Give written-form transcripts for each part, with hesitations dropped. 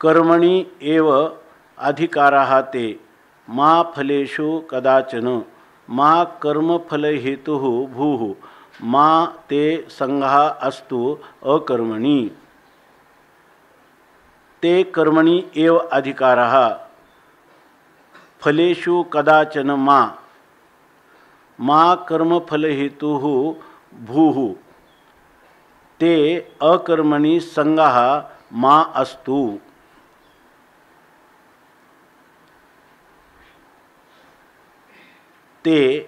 कर्मणि एव अधिकारः ते मा फलेषु कदाचन मा कर्मफलहेतुः भूः मा ते संगः अस्तु अकर्मणि। ते कर्मणि एव अधिकारः फलेषु कदाचन मा कर्मफलहेतुः भूः ते अकर्मणि संगः मा अस्तु। ते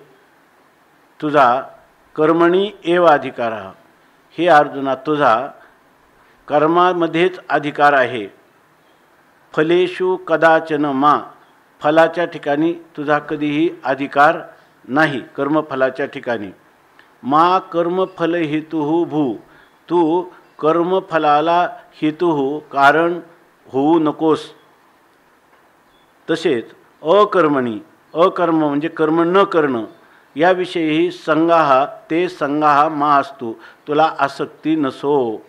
तुझा कर्मणी एव अधिकार, हे अर्जुना तुझा कर्मामध्येच अधिकार आहे। फलेषु कदाचन मा, फलाच्या ठिकाणी तुझा कधीही अधिकार नाही, कर्मफलाच्या ठिकाणी। मा कर्मफल हेतुः भू, तू कर्मफलाला हेतुः कारण होऊ नकोस। तसेच अकर्मणी, अकर्म म्हणजे कर्म न करणं, याविषयी संगाह ते संगाह मा असतो, तुला आसक्ती नसो।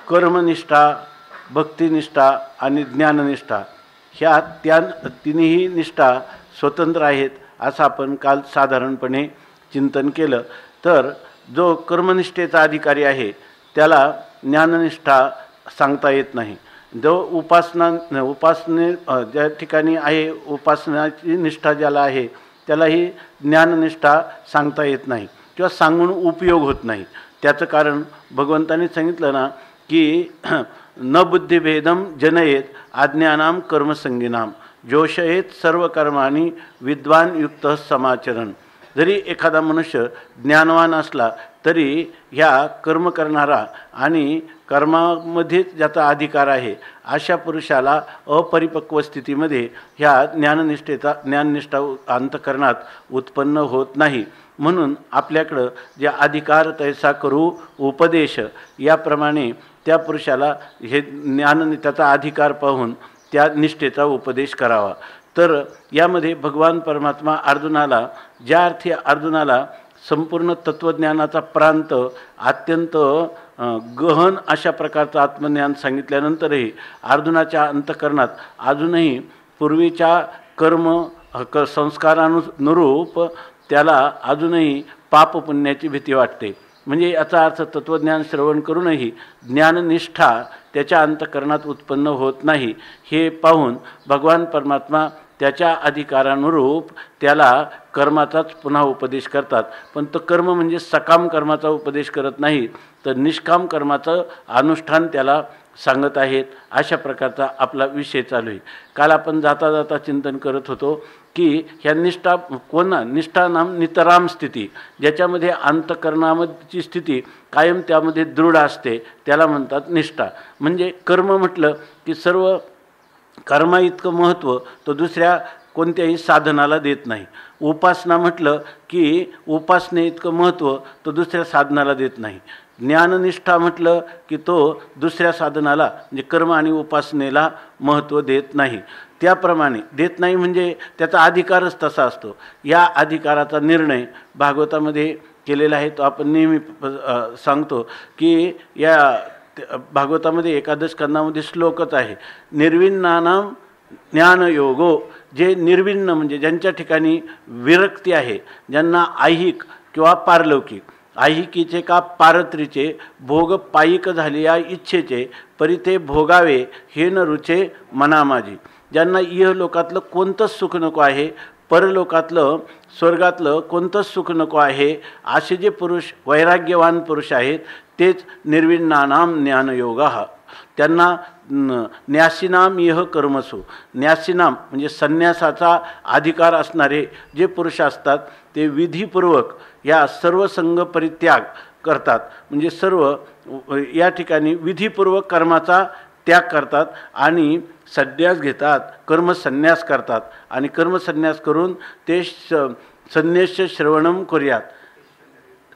कर्मनिष्ठा, भक्तिनिष्ठा आणि ज्ञाननिष्ठा ह्या तिन्ही निष्ठा स्वतंत्र आहेत असं आपण काल साधारणपणे चिंतन केलं। तर जो कर्मनिष्ठेचा अधिकारी आहे त्याला ज्ञाननिष्ठा सांगता येत नाही। जो उपासने ज्या ठिकाणी आहे, उपासनाची निष्ठा ज्याला आहे त्यालाही ज्ञाननिष्ठा सांगता येत नाही किंवा सांगून उपयोग होत नाही। त्याचं कारण भगवंतांनी सांगितलं ना की न बुद्धिभेदम जनयेत अज्ञानाम कर्मसंगिनाम जोषयेत सर्व कर्माणी विद्वान युक्त समाचरण। जरी एखादा मनुष्य ज्ञानवान असला तरी ह्या कर्म करणारा आणि कर्मामध्ये ज्याचा अधिकार आहे अशा पुरुषाला अपरिपक्व स्थितीमध्ये ह्या ज्ञाननिष्ठा अंतःकरणात उत्पन्न होत नाही। म्हणून आपल्याकडं जे अधिकार तैसा करू उपदेश याप्रमाणे त्या पुरुषाला हे त्याचा अधिकार पाहून त्या निष्ठेचा उपदेश करावा। तर यामध्ये भगवान परमात्मा अर्जुनाला ज्या अर्थी अर्जुनाला संपूर्ण तत्त्वज्ञानाचा प्रांत अत्यंत गहन अशा प्रकारचं आत्मज्ञान सांगितल्यानंतरही अर्जुनाच्या अंतःकरणात अजूनही पूर्वीच्या संस्कारानुरूप त्याला अजूनही पाप पुण्याची भीती वाटते। म्हणजे याचा अर्थ तत्त्वज्ञान श्रवण करूनही ज्ञाननिष्ठा त्याच्या अंतःकरणात उत्पन्न होत नाही। हे पाहून भगवान परमात्मा त्याच्या अधिकारानुरूप त्याला कर्माचाच पुन्हा उपदेश करतात। पण तो कर्म म्हणजे सकाम कर्माचा उपदेश करत नाही, तर निष्काम कर्माचं अनुष्ठान त्याला सांगत आहेत। अशा प्रकारचा आपला विषय चालू आहे। काल आपण जाता जाता चिंतन करत होतो की ह्या निष्ठा निष्ठा नाम नितराम स्थिती, ज्याच्यामध्ये अंतःकरणाची स्थिती कायम त्यामध्ये दृढ असते त्याला म्हणतात निष्ठा। म्हणजे कर्म म्हटलं की सर्व कर्मा इतकं महत्त्व तो दुसऱ्या कोणत्याही साधनाला देत नाही। उपासना म्हटलं की उपासने इतकं महत्त्व तो दुसऱ्या साधनाला देत नाही। ज्ञाननिष्ठा म्हटलं की तो दुसऱ्या साधनाला म्हणजे कर्म आणि उपासनेला महत्त्व देत नाही। त्याप्रमाणे देत नाही म्हणजे त्याचा अधिकारच तसा असतो। या अधिकाराचा निर्णय भागवतामध्ये केलेला आहे, तो आपण नेहमी सांगतो की या भागवतामध्ये एकादश स्कंदामध्ये श्लोकच आहे, निर्विण्णानां ज्ञानयोगो। जे निर्विण्ण म्हणजे ज्यांच्या ठिकाणी विरक्ती आहे, ज्यांना ऐहिक किंवा पारलौकिक, ऐहिकीचे का पारत्रीचे भोग पायिक झालेल्या इच्छेचे परिते भोगावे हे न रुचे मना माझी। ज्यांना इहलोकातलं कोणतंच सुख नको आहे, परलोकातलं स्वर्गातलं कोणतंच सुख नको आहे, असे जे पुरुष वैराग्यवान पुरुष आहेत तेच निर्विण्णानाम ज्ञानयोगः। त्यांना न्यासीनाम यह कर्मसु, न्यासीनाम म्हणजे संन्यासाचा अधिकार असणारे जे पुरुष असतात ते विधीपूर्वक या सर्व संग परित्याग करतात। म्हणजे सर्व या ठिकाणी विधीपूर्वक कर्माचा त्याग करतात आणि संन्यास घेतात, कर्मसन्यास करतात आणि कर्मसन्यास करून ते संन्यास्य श्रवणम कुर्यात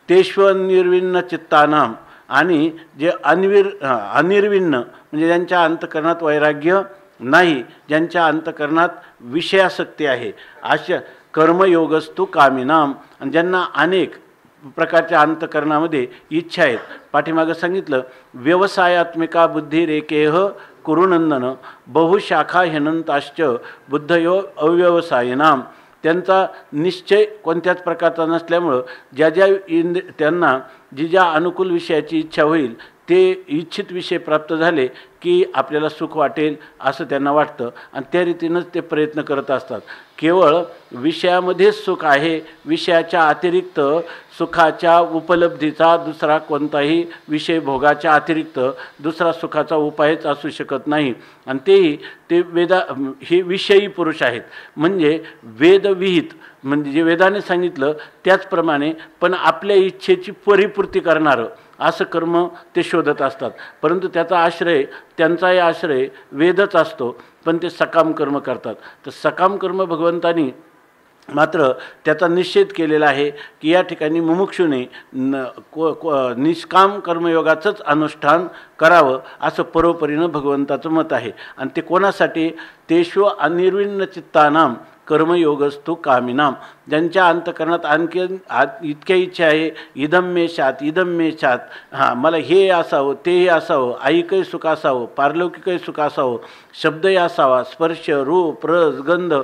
तेष्वनिर्विण्ण चित्तानाम। आणि जे अनिर्विण्ण म्हणजे ज्यांच्या अंतःकरणात वैराग्य नाही, ज्यांच्या अंतःकरणात विषयासक्ती आहे, अशा कर्मयोगस्तु कामिनाम, आणि ज्यांना अनेक प्रकारच्या अंतकरणामध्ये इच्छा आहेत. पाठीमागं सांगितलं व्यवसायात्मिका बुद्धिरेकेह कुरुनंदन बहुशाखा ह्यनंताश्च बुद्धयो अव्यवसायिनाम. त्यांचा निश्चय कोणत्याच प्रकारचा नसल्यामुळं त्यांना ज्या अनुकूल विषयाची इच्छा होईल ते इच्छित विषय प्राप्त झाले की आपल्याला सुख वाटेल असं त्यांना वाटतं आणि त्या रीतीनंच ते प्रयत्न करत असतात. केवळ विषयामध्येच सुख आहे, विषयाच्या अतिरिक्त सुखाच्या उपलब्धीचा दुसरा कोणताही विषय भोगाच्या अतिरिक्त दुसरा सुखाचा उपायच असू शकत नाही. आणि ते हे विषयी पुरुष आहेत, म्हणजे वेदविहित, म्हणजे जे वेदाने सांगितलं त्याचप्रमाणे पण आपल्या इच्छेची परिपूर्ती करणारं असं कर्म ते शोधत असतात. परंतु त्यांचाही आश्रय वेदच असतो, पण ते सकाम कर्म करतात. तर सकाम कर्म भगवंतानी मात्र त्याचा निषेध केलेला आहे की या ठिकाणी मुमुक्षूने निष्काम कर्मयोगाचंच अनुष्ठान करावं असं परोपरीनं भगवंताचं मत आहे. आणि ते कोणासाठी? तेषु अनिर्विण्ण चित्तानाम कर्मयोगस्तु कामिनाम. ज्यांच्या अंतकरणात आणखी इतक्या इच्छा आहे, इदम मे शात इदम मे शात, मला हे असावं तेही असावं, ऐकही सुख असावं, पारलौकिकही सुख असावं, शब्दही असावा, स्पर्श रूप रस गंध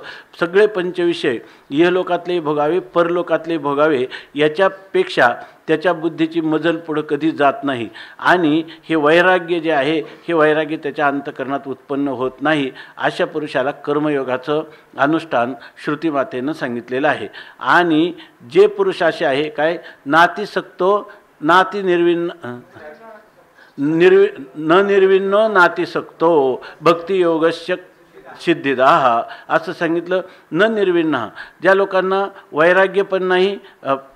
सगळे पंचविषय इहलोकातलेही भोगावे परलोकातलेही भोगावे, याच्यापेक्षा त्याच्या बुद्धीची मजल पुढं कधी जात नाही. आणि हे वैराग्य जे आहे हे वैराग्य त्याच्या अंतकरणात उत्पन्न होत नाही. अशा पुरुषाला कर्मयोगाचं अनुष्ठान श्रुतीमातेनं सांगितलेलं आहे. आणि जे पुरुष असे आहे काय, नातिसक्तो नाती निर्विण्णो नातिसक्तो भक्तियोगस्य सिद्धिदाह असं सांगितलं. न निर्विण्ण, ज्या लोकांना वैराग्य पण नाही,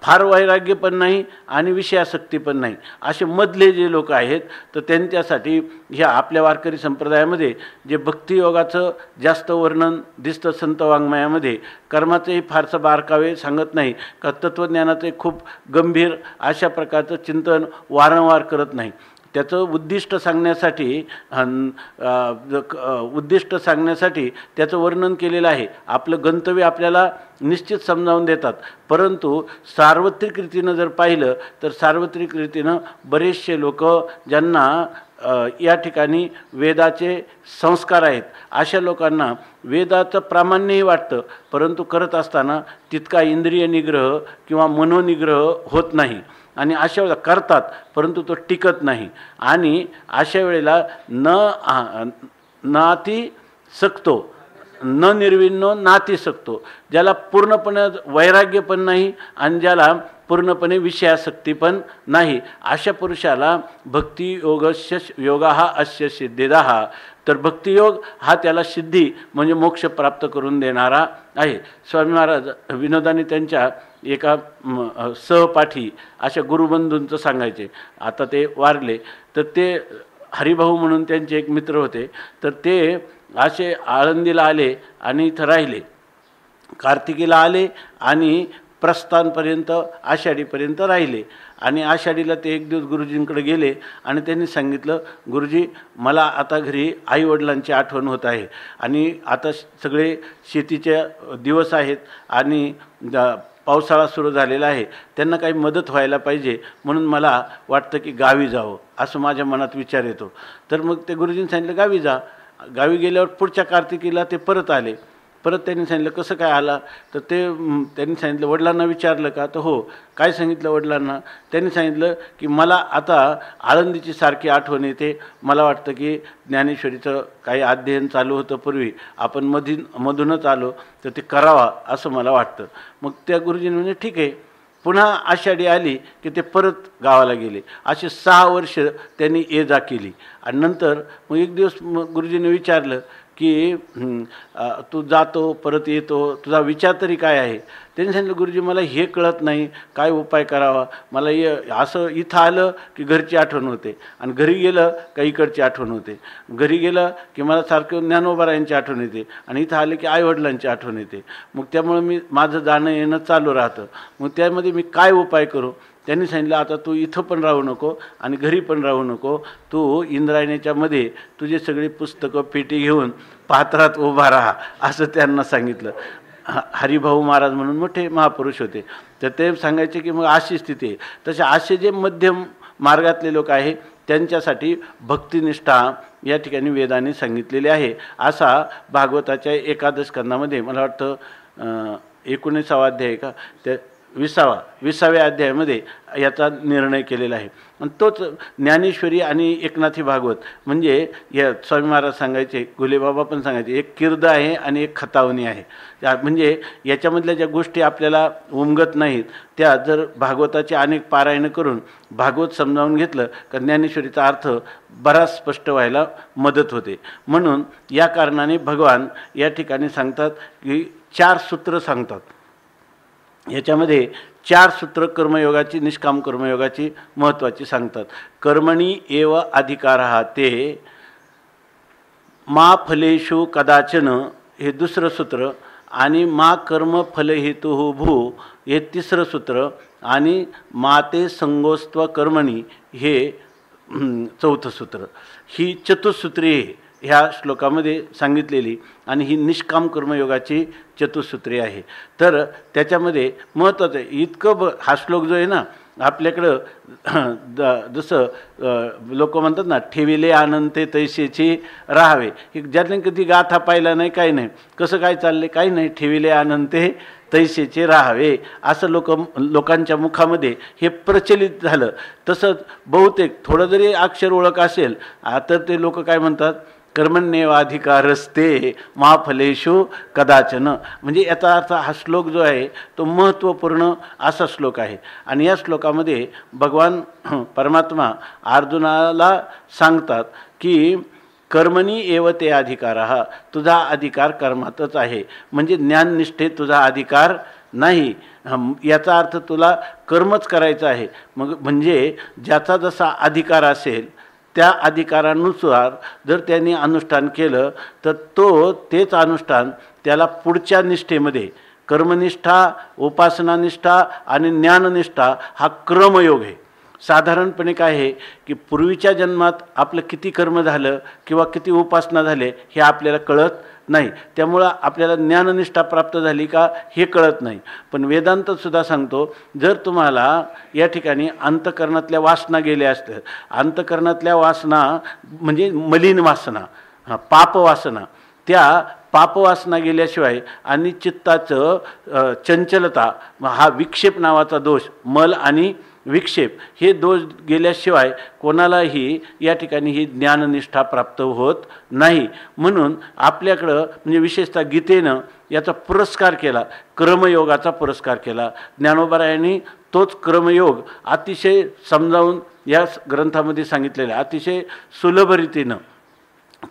फार वैराग्य पण नाही आणि विषयासक्ती पण नाही, असे मधले जे लोक आहेत तर त्यांच्यासाठी ह्या आपल्या वारकरी संप्रदायामध्ये जे भक्तियोगाचं जास्त वर्णन दिसतं संत वाङ्मयामध्ये, कर्माचंही फारसं बारकावे सांगत नाही का, तत्त्वज्ञानाचे खूप गंभीर अशा प्रकारचं चिंतन वारंवार करत नाही. त्याचं उद्दिष्ट सांगण्यासाठी त्याचं वर्णन केलेलं आहे. आपलं गंतव्य आपल्याला निश्चित समजावून देतात. परंतु सार्वत्रिक रीतीनं जर पाहिलं तर सार्वत्रिक रीतीनं बरेचसे लोक ज्यांना या ठिकाणी वेदाचे संस्कार आहेत अशा लोकांना वेदाचं प्रामाण्यही वाटतं, परंतु करत असताना तितका इंद्रिय निग्रह किंवा मनोनिग्रह होत नाही. आणि अशा वेळेला करतात परंतु तो टिकत नाही. आणि अशा वेळेला नाती सकतो न निर्विण्णो नाती सकतो, ज्याला पूर्णपणे वैराग्य पण नाही आणि ज्याला पूर्णपणे विषयासक्ती पण नाही, अशा पुरुषाला भक्तियोगस्य योगा हा अस्य सिद्धिदाह. तर भक्तियोग हा त्याला सिद्धी म्हणजे मोक्ष प्राप्त करून देणारा आहे. स्वामी महाराज विनोदाने त्यांच्या एका सहपाठी अशा गुरुबंधूंचं सांगायचे. आता ते वारले, तर ते हरिभाऊ म्हणून त्यांचे एक मित्र होते. तर ते असे आळंदीला आले आणि इथं राहिले. कार्तिकीला आले आणि प्रस्थानपर्यंत आषाढीपर्यंत राहिले. आणि आषाढीला ते एक दिवस गुरुजींकडे गेले आणि त्यांनी सांगितलं, गुरुजी मला आता घरी आईवडिलांची आठवण होत आहे आणि आता सगळे शेतीचे दिवस आहेत आणि पावसाळा सुरू झालेला आहे, त्यांना काही मदत व्हायला पाहिजे, म्हणून मला वाटतं की गावी जावं असं माझ्या मनात विचार येतो. तर मग ते गुरुजींनी सांगितलं गावी जा. गावी गेल्यावर पुढच्या कार्तिकीला ते परत आले. परत त्यांनी सांगितलं कसं काय आला, तर त्यांनी सांगितलं वडिलांना विचारलं का, तर हो. काय सांगितलं वडिलांना, त्यांनी सांगितलं की मला आता आळंदीची सारखी आठवण येते, मला वाटतं की ज्ञानेश्वरीचं काही अध्ययन चालू होतं पूर्वी, आपण मधूनच आलो तर ते करावा असं मला वाटतं. मग त्या गुरुजींनी म्हणजे ठीक आहे. पुन्हा आषाढी आली की ते परत गावाला गेले. असे 6 वर्ष त्यांनी ये जा केली. आणि नंतर मग एक दिवस गुरुजींनी विचारलं की तू जातो परत येतो, तुझा विचार तरी काय आहे. त्यांनी सांगितलं गुरुजी मला हे कळत नाही काय उपाय करावा, मला असं इथं आलं की घरची आठवण होते आणि घरी गेलं का इकडची आठवण होते, घरी गेलं की मला सारखं ज्ञानोबारायांची आठवण येते आणि इथं आले की आईवडिलांची आठवण येते. मग त्यामुळे माझं जाणं येणं चालू राहतं. मग त्यामध्ये मी काय उपाय करू. त्यांनी सांगितलं आता तू इथं पण राहू नको आणि घरी पण राहू नको, तू इंद्रायणीच्या मध्ये तुझे सगळी पुस्तकं पेटी घेऊन पात्रात उभा राहा असं त्यांना सांगितलं. हरिभाऊ महाराज म्हणून मोठे महापुरुष होते, तर ते सांगायचे की मग अशी स्थिती आहे. तसे असे जे मध्यम मार्गातले लोक आहे त्यांच्यासाठी भक्तिनिष्ठा या ठिकाणी वेदाने सांगितलेली आहे. असा भागवताच्या एकादश स्कंदामध्ये मला वाटतं 19वा अध्याय का त्या 20व्या अध्यायामध्ये याचा निर्णय केलेला आहे. आणि तोच ज्ञानेश्वरी आणि एकनाथी भागवत म्हणजे या स्वामी महाराज सांगायचे, घुलेबाबा पण सांगायचे, एक कीर्द आहे आणि एक खतावणी आहे. म्हणजे याच्यामधल्या ज्या गोष्टी आपल्याला उमगत नाहीत त्या जर भागवताचे अनेक पारायण करून भागवत समजावून घेतलं तर ज्ञानेश्वरीचा अर्थ बराच स्पष्ट व्हायला मदत होते. म्हणून या कारणाने भगवान या ठिकाणी सांगतात की 4 सूत्र सांगतात. याच्यामध्ये 4 सूत्र कर्मयोगाची, निष्काम कर्मयोगाची महत्त्वाची सांगतात. कर्मणी एव अधिकारः ते मा फलेषु कदाचन हे दुसरं सूत्र, आणि मा कर्म फलहेतुः भू हे तिसरं सूत्र, आणि माते संगोस्त्व कर्मणी हे चौथं सूत्र. ही चतुसूत्री ह्या श्लोकामध्ये सांगितलेली आणि ही निष्काम कर्मयोगाची चतुसूत्री आहे. तर त्याच्यामध्ये महत्त्वाचं आहे इतकं हा श्लोक जो आहे ना आपल्याकडं जसं लोक म्हणतात ना, ठेविले आनंते तैसेची राहावे, की ज्याने कधी गाथा पाहिला नाही, काही नाही, कसं काय चालले, काही नाही, ठेविले आनंते तैसेचे राहावे असं लोकांच्या मुखामध्ये हे प्रचलित झालं. तसंच बहुतेक थोडं जरी अक्षर ओळख असेल तर ते लोक काय म्हणतात, कर्मण्येवाधिकारस्ते महाफलेषु कदाचन. म्हणजे याचा अर्थ हा श्लोक जो आहे तो महत्त्वपूर्ण असा श्लोक आहे. आणि या श्लोकामध्ये भगवान परमात्मा अर्जुनाला सांगतात की कर्मणी एव ते अधिकारः, तुझा अधिकार कर्मातच आहे. म्हणजे ज्ञाननिष्ठेत तुझा अधिकार नाही. याचा अर्थ तुला कर्मच करायचं आहे. म्हणजे ज्याचा जसा अधिकार असेल त्या अधिकारानुसार जर त्यांनी अनुष्ठान केलं तर तेच अनुष्ठान त्याला पुढच्या निष्ठेमध्ये कर्मनिष्ठा, उपासनानिष्ठा आणि ज्ञाननिष्ठा हा क्रमयोग आहे. साधारणपणे काय आहे की पूर्वीच्या जन्मात आपलं किती कर्म झालं किंवा किती उपासना झाले हे आपल्याला कळत नाही, त्यामुळं आपल्याला ज्ञाननिष्ठा प्राप्त झाली का हे कळत नाही. पण वेदांतसुद्धा सांगतो, जर तुम्हाला या ठिकाणी अंतःकरणातल्या वासना गेल्या असतील, अंतःकरणातल्या वासना म्हणजे मलिन वासना, पापवासना, त्या पापवासना गेल्याशिवाय आणि चित्ताचं चंचलता हा विक्षेप नावाचा दोष, मल आणि विक्षेप हे दोष गेल्याशिवाय कोणालाही या ठिकाणी ही ज्ञाननिष्ठा प्राप्त होत नाही. म्हणून आपल्याकडं म्हणजे विशेषतः गीतेनं याचा पुरस्कार केला, क्रमयोगाचा पुरस्कार केला. ज्ञानोबारायांनी तोच क्रमयोग अतिशय समजावून या ग्रंथामध्ये सांगितलेला आहे, अतिशय सुलभ रीतीनं.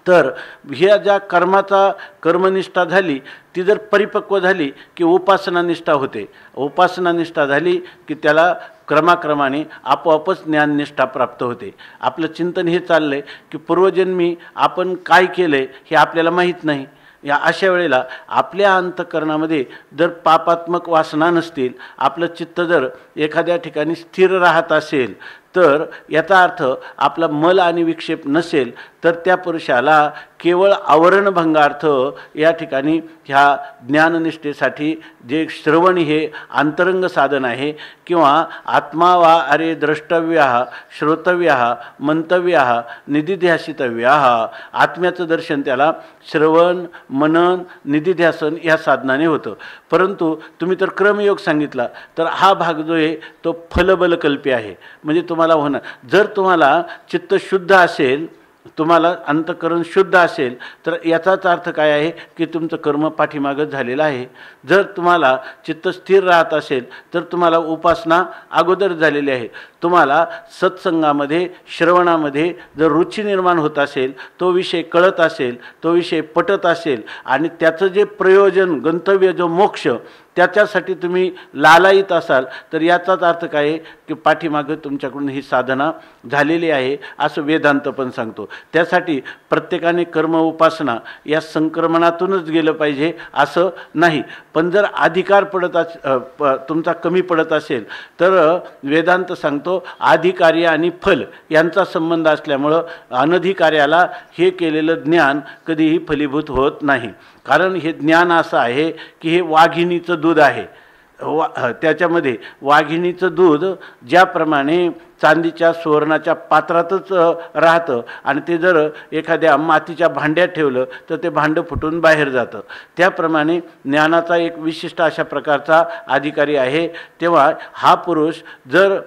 तर ह्या ज्या कर्मनिष्ठा झाली ती जर परिपक्व झाली की उपासनानिष्ठा होते. उपासनानिष्ठा झाली की त्याला क्रमाक्रमाने आपोआपच ज्ञाननिष्ठा प्राप्त होते. आपलं चिंतन हे चाललं आहे की पूर्वजन्मी आपण काय केलं आहे हे आपल्याला माहीत नाही. या अशा वेळेला आपल्या अंतःकरणामध्ये जर पापात्मक वासना नसतील, आपलं चित्त जर एखाद्या ठिकाणी स्थिर राहत असेल, तर याचा अर्थ आपला मल आणि विक्षेप नसेल, तर त्या पुरुषाला केवळ आवरणभंगार्थ या ठिकाणी ह्या ज्ञाननिष्ठेसाठी जे श्रवण हे अंतरंग साधन आहे, किंवा आत्मा वा अरे द्रष्टव्यः श्रोतव्यः मंतव्यः निधिध्यासितव्यः, आत्म्याचं दर्शन त्याला श्रवण मनन निधिध्यासन या साधनाने होतं. परंतु तुम्ही तर क्रमयोग सांगितला, तर हा भाग जो आहे तो फलबलकल्पी आहे. म्हणजे तुम्हाला होणार, जर तुम्हाला चित्त शुद्ध असेल, तुम्हाला अंतःकरण शुद्ध असेल, तर याचाच अर्थ काय आहे की तुमचं कर्म पाठीमागच झालेलं आहे. जर तुम्हाला चित्त स्थिर राहत असेल तर तुम्हाला उपासना अगोदर झालेली आहे. तुम्हाला सत्संगामध्ये श्रवणामध्ये जर रुची निर्माण होत असेल, तो विषय कळत असेल, तो विषय पटत असेल आणि त्याचं जे प्रयोजन गंतव्य जो मोक्ष त्याच्यासाठी तुम्ही लालायित असाल तर याचाच अर्थ काय आहे की पाठीमागं तुमच्याकडून ही साधना झालेली आहे असं वेदांत पण सांगतो. त्यासाठी प्रत्येकाने कर्म उपासना या संक्रमणातूनच गेलं पाहिजे असं नाही. पण जर अधिकार तुमचा कमी पडत असेल तर वेदांत सांगतो अधिकार्य आणि फल यांचा संबंध असल्यामुळं अनधिकार्याला हे केलेलं ज्ञान कधीही फलीभूत होत नाही. कारण हे ज्ञान असं आहे की हे वाघिणीचं दूध आहे. त्याच्यामध्ये वाघिणीचं दूध ज्याप्रमाणे चांदीच्या सुवर्णाच्या पात्रातच राहतं आणि ते जर एखाद्या मातीच्या भांड्यात ठेवलं तर ते भांडं फुटून बाहेर जातं, त्याप्रमाणे ज्ञानाचा एक विशिष्ट अशा प्रकारचा अधिकारी आहे. तेव्हा हा पुरुष जर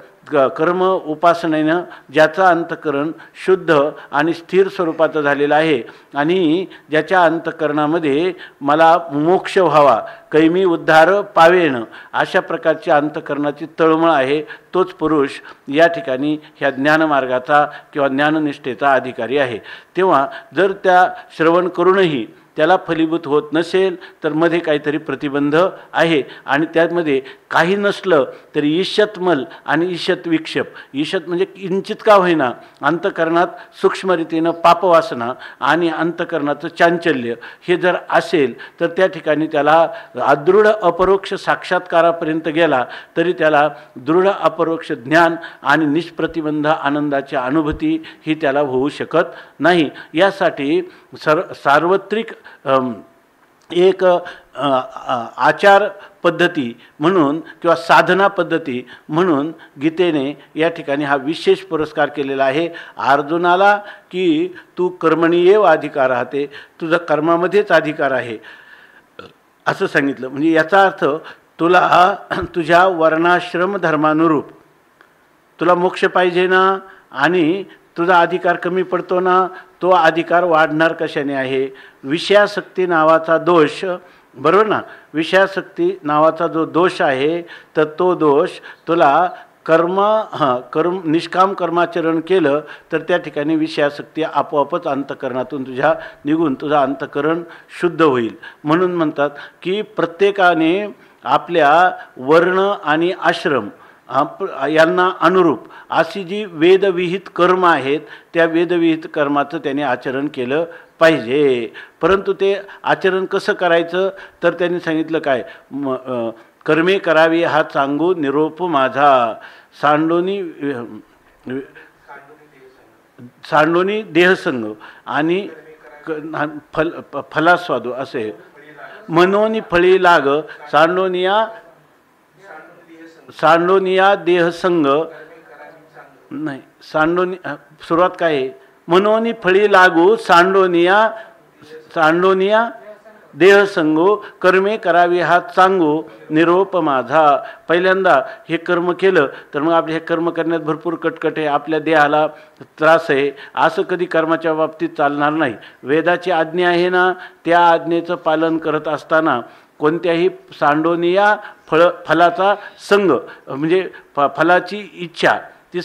कर्म उपासनेनं ज्याचं अंतःकरण शुद्ध आणि स्थिर स्वरूपाचं झालेलं आहे आणि ज्याच्या अंतःकरणामध्ये मला मोक्ष व्हावा, कैमी उद्धार पावेन अशा प्रकारची अंतःकरणाची तळमळ आहे, तोच पुरुष या ठिकाणी ह्या ज्ञानमार्गाचा किंवा ज्ञाननिष्ठेचा अधिकारी आहे. तेव्हा जर त्या श्रवण करूनही त्याला फलीभूत होत नसेल तर मध्ये काहीतरी प्रतिबंध आहे. आणि त्यामध्ये काही नसलं तरी ईशतमल आणि ईशत विक्षेप, ईशत म्हणजे किंचित का होईना अंतःकरणात सूक्ष्मरीतीनं पापवासना आणि अंतःकरणाचं चांचल्य हे जर असेल तर त्या ठिकाणी त्याला अदृढ अपरोक्ष साक्षात्कारापर्यंत गेला तरी त्याला दृढ अपरोक्ष ज्ञान आणि निष्प्रतिबंध आनंदाची अनुभूती ही त्याला होऊ शकत नाही. यासाठी सार्वत्रिक एक आचार पद्धती म्हणून किंवा साधना पद्धती म्हणून गीतेने या ठिकाणी हा विशेष पुरस्कार केलेला आहे अर्जुनाला की तू कर्मणीयेव अधिकार राहते, तुझा कर्मामध्येच अधिकार आहे असं सांगितलं. म्हणजे याचा अर्थ तुला तुझ्या वर्णाश्रम धर्मानुरूप तुला मोक्ष पाहिजे ना आणि तुझा अधिकार कमी पडतो ना, तो अधिकार वाढणार कशाने आहे? विषयासक्ती नावाचा दोष, बरोबर ना, विषयासक्ती नावाचा जो दोष आहे तर तो दोष तुला निष्काम कर्माचरण केलं तर त्या ठिकाणी विषयासक्ती आपोआपच अंतःकरणातून तुझ्या निघून तुझं अंतःकरण शुद्ध होईल. म्हणून म्हणतात की प्रत्येकाने आपल्या वर्ण आणि आश्रम यांना अनुरूप अशी जी वेदविहित कर्म आहेत त्या वेदविहित कर्माचं त्याने आचरण केलं पाहिजे. परंतु ते आचरण कसं करायचं तर त्यांनी सांगितलं काय, कर्मे करावी हा सांगू निरोप माझा, सांडोनी देहसंग आणि फलास्वादू असे मनोनी फळी लाग सांडोनिया देहसंग नाही, सुरुवात काय आहे, मनोनी फळी लागू सांडोनिया देहसंगो कर्मे करावी हात सांगू निरोप माझा. पहिल्यांदा हे कर्म केलं तर मग आपले हे कर्म करण्यात भरपूर कटकट आहे, आपल्या देहाला त्रास आहे, असं कधी कर्माच्या बाबतीत चालणार नाही. वेदाची आज्ञा आहे ना, त्या आज्ञेचं पालन करत असताना कोणत्याही सांडोनिया फलाचा संग म्हणजे फलाची इच्छा ती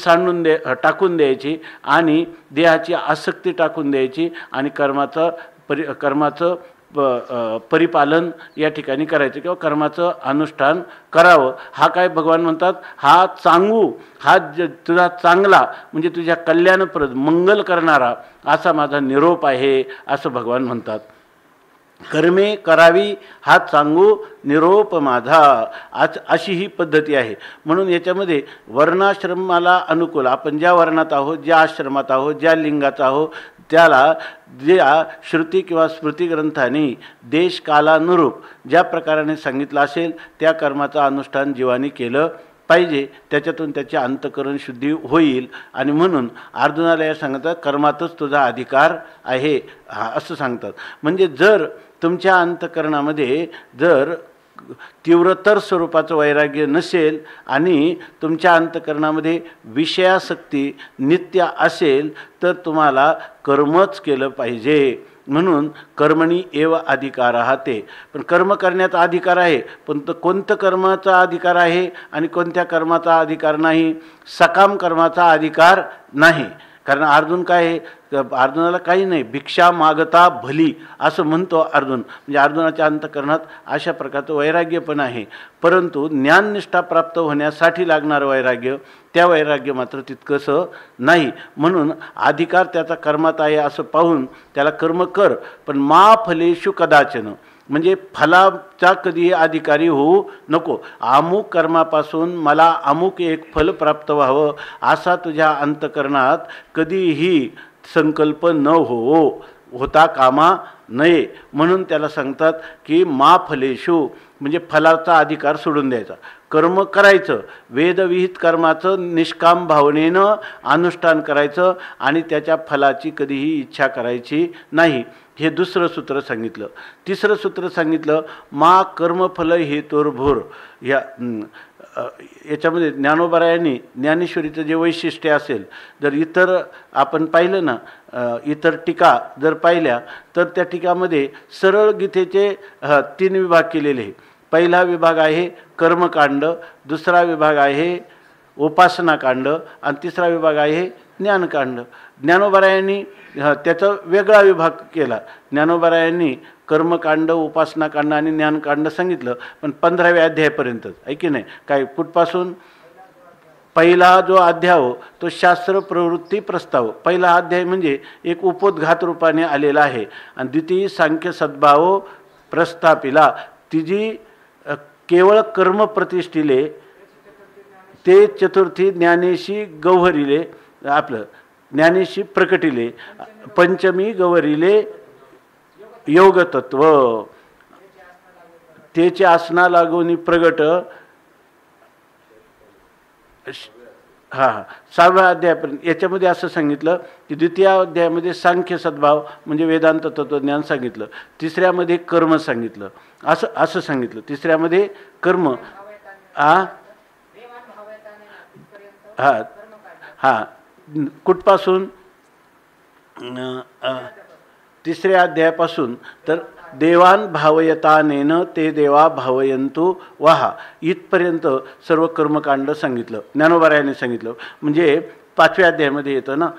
टाकून द्यायची आणि देहाची आसक्ती टाकून द्यायची आणि कर्माचं परिपालन या ठिकाणी करायचं किंवा कर्माचं अनुष्ठान करावं. हा काय भगवान म्हणतात, हा चांगू, हा तुझा चांगला म्हणजे तुझ्या कल्याणप्रद मंगल करणारा असा माझा निरोप आहे असं भगवान म्हणतात. कर्मे करावी हा सांगू निरोप माझा, अशी ही पद्धती आहे. म्हणून याच्यामध्ये वर्णाश्रमाला अनुकूल आपण ज्या वर्णात आहोत, ज्या आश्रमात आहोत, ज्या लिंगात आहोत त्याला ज्या श्रुती किंवा स्मृती ग्रंथांनी देशकालानुरूप ज्या प्रकाराने सांगितलं असेल त्या कर्माचं अनुष्ठान जीवानी केलं पाहिजे, त्याच्यातून त्याचे अंतःकरण शुद्धी होईल. आणि म्हणून अर्जुनाला या सांगतात कर्मातच तुझा अधिकार आहे असं सांगतात. म्हणजे जर तुमच्या अंतःकरणामध्ये जर तीव्रतर स्वरूपाचं वैराग्य नसेल आणि तुमच्या अंतःकरणामध्ये विषयासक्ती नित्य असेल तर तुम्हाला कर्मच केलं पाहिजे. म्हणून कर्मणी एव अधिकार ते, पण कर्म करण्याचा अधिकार आहे, पण तो कोणतं कर्माचा अधिकार आहे आणि कोणत्या कर्माचा अधिकार नाही? सकाम कर्माचा अधिकार नाही. कारण अर्जुन काय आहे, अर्जुनाला काही नाही, भिक्षा मागता भली असं म्हणतो अर्जुन. म्हणजे अर्जुनाच्या अंतःकरणात अशा प्रकारचं वैराग्य पण आहे. परंतु ज्ञाननिष्ठा प्राप्त होण्यासाठी लागणारं वैराग्य, त्या वैराग्य मात्र तितकंसं नाही. म्हणून अधिकार त्याचा कर्मात आहे असं पाहून त्याला कर्म कर, पण मा फलेषु कदाचन, म्हणजे फलाचा कधीही अधिकारी होऊ नको. अमुक कर्मापासून मला अमुक एक फल प्राप्त व्हावं असा तुझ्या अंतःकरणात कधीही संकल्प न होता कामा नये. म्हणून त्याला सांगतात की मा फलेषु, म्हणजे फलाचा अधिकार सोडून द्यायचा, कर्म करायचं, वेदविहित कर्माचं निष्काम भावनेनं अनुष्ठान करायचं आणि त्याच्या फलाची कधीही इच्छा करायची नाही. हे दुसरं सूत्र सांगितलं. तिसरं सूत्र सांगितलं मा कर्मफल हेतुर्भूर. याच्यामध्ये ज्ञानोबरायांनी ज्ञानेश्वरीचं जे वैशिष्ट्य असेल, जर इतर आपण पाहिलं ना, इतर टीका जर पाहिल्या तर त्या टीकामध्ये सरळ गीतेचे 3 विभाग केलेले. पहिला विभाग आहे कर्मकांड, दुसरा विभाग आहे उपासनाकांड आणि तिसरा विभाग आहे ज्ञानकांड. ज्ञानोबरायांनी त्याचा वेगळा विभाग केला. ज्ञानोबरायांनी कर्मकांड, उपासनाकांड आणि ज्ञानकांड सांगितलं, पण 15व्या अध्यायापर्यंतच, आहे की नाही. काय कुठपासून? पहिला जो अध्याय हो तो शास्त्र प्रवृत्ती प्रस्ताव. पहिला अध्याय म्हणजे एक उपोद्घात रूपाने आलेला आहे. आणि द्वितीय सांख्य सद्भाव प्रस्थापिला, तिजी केवळ कर्म प्रतिष्ठिले, ते चतुर्थी ज्ञानेशी गौहरिले, आपलं ज्ञानेशी प्रकटिले, पंचमी गौहरिले योगतत्व, तेचे आसना लागून प्रगट. 6व्या अध्यायापर्यंत याच्यामध्ये असं सांगितलं की द्वितीय अध्यायामध्ये सांख्य सद्भाव म्हणजे वेदांत तत्वज्ञान सांगितलं, तिसऱ्यामध्ये कर्म सांगितलं, असं सांगितलं. तिसऱ्यामध्ये कर्म कुठपासून? तिसऱ्या अध्यायापासून तर देवान भावयतानेन ते देवा भावयंतु वाहा इथपर्यंत सर्व कर्मकांड सांगितलं, ज्ञानोबरायाने सांगितलं. म्हणजे 5व्या अध्यायामध्ये येतं ना,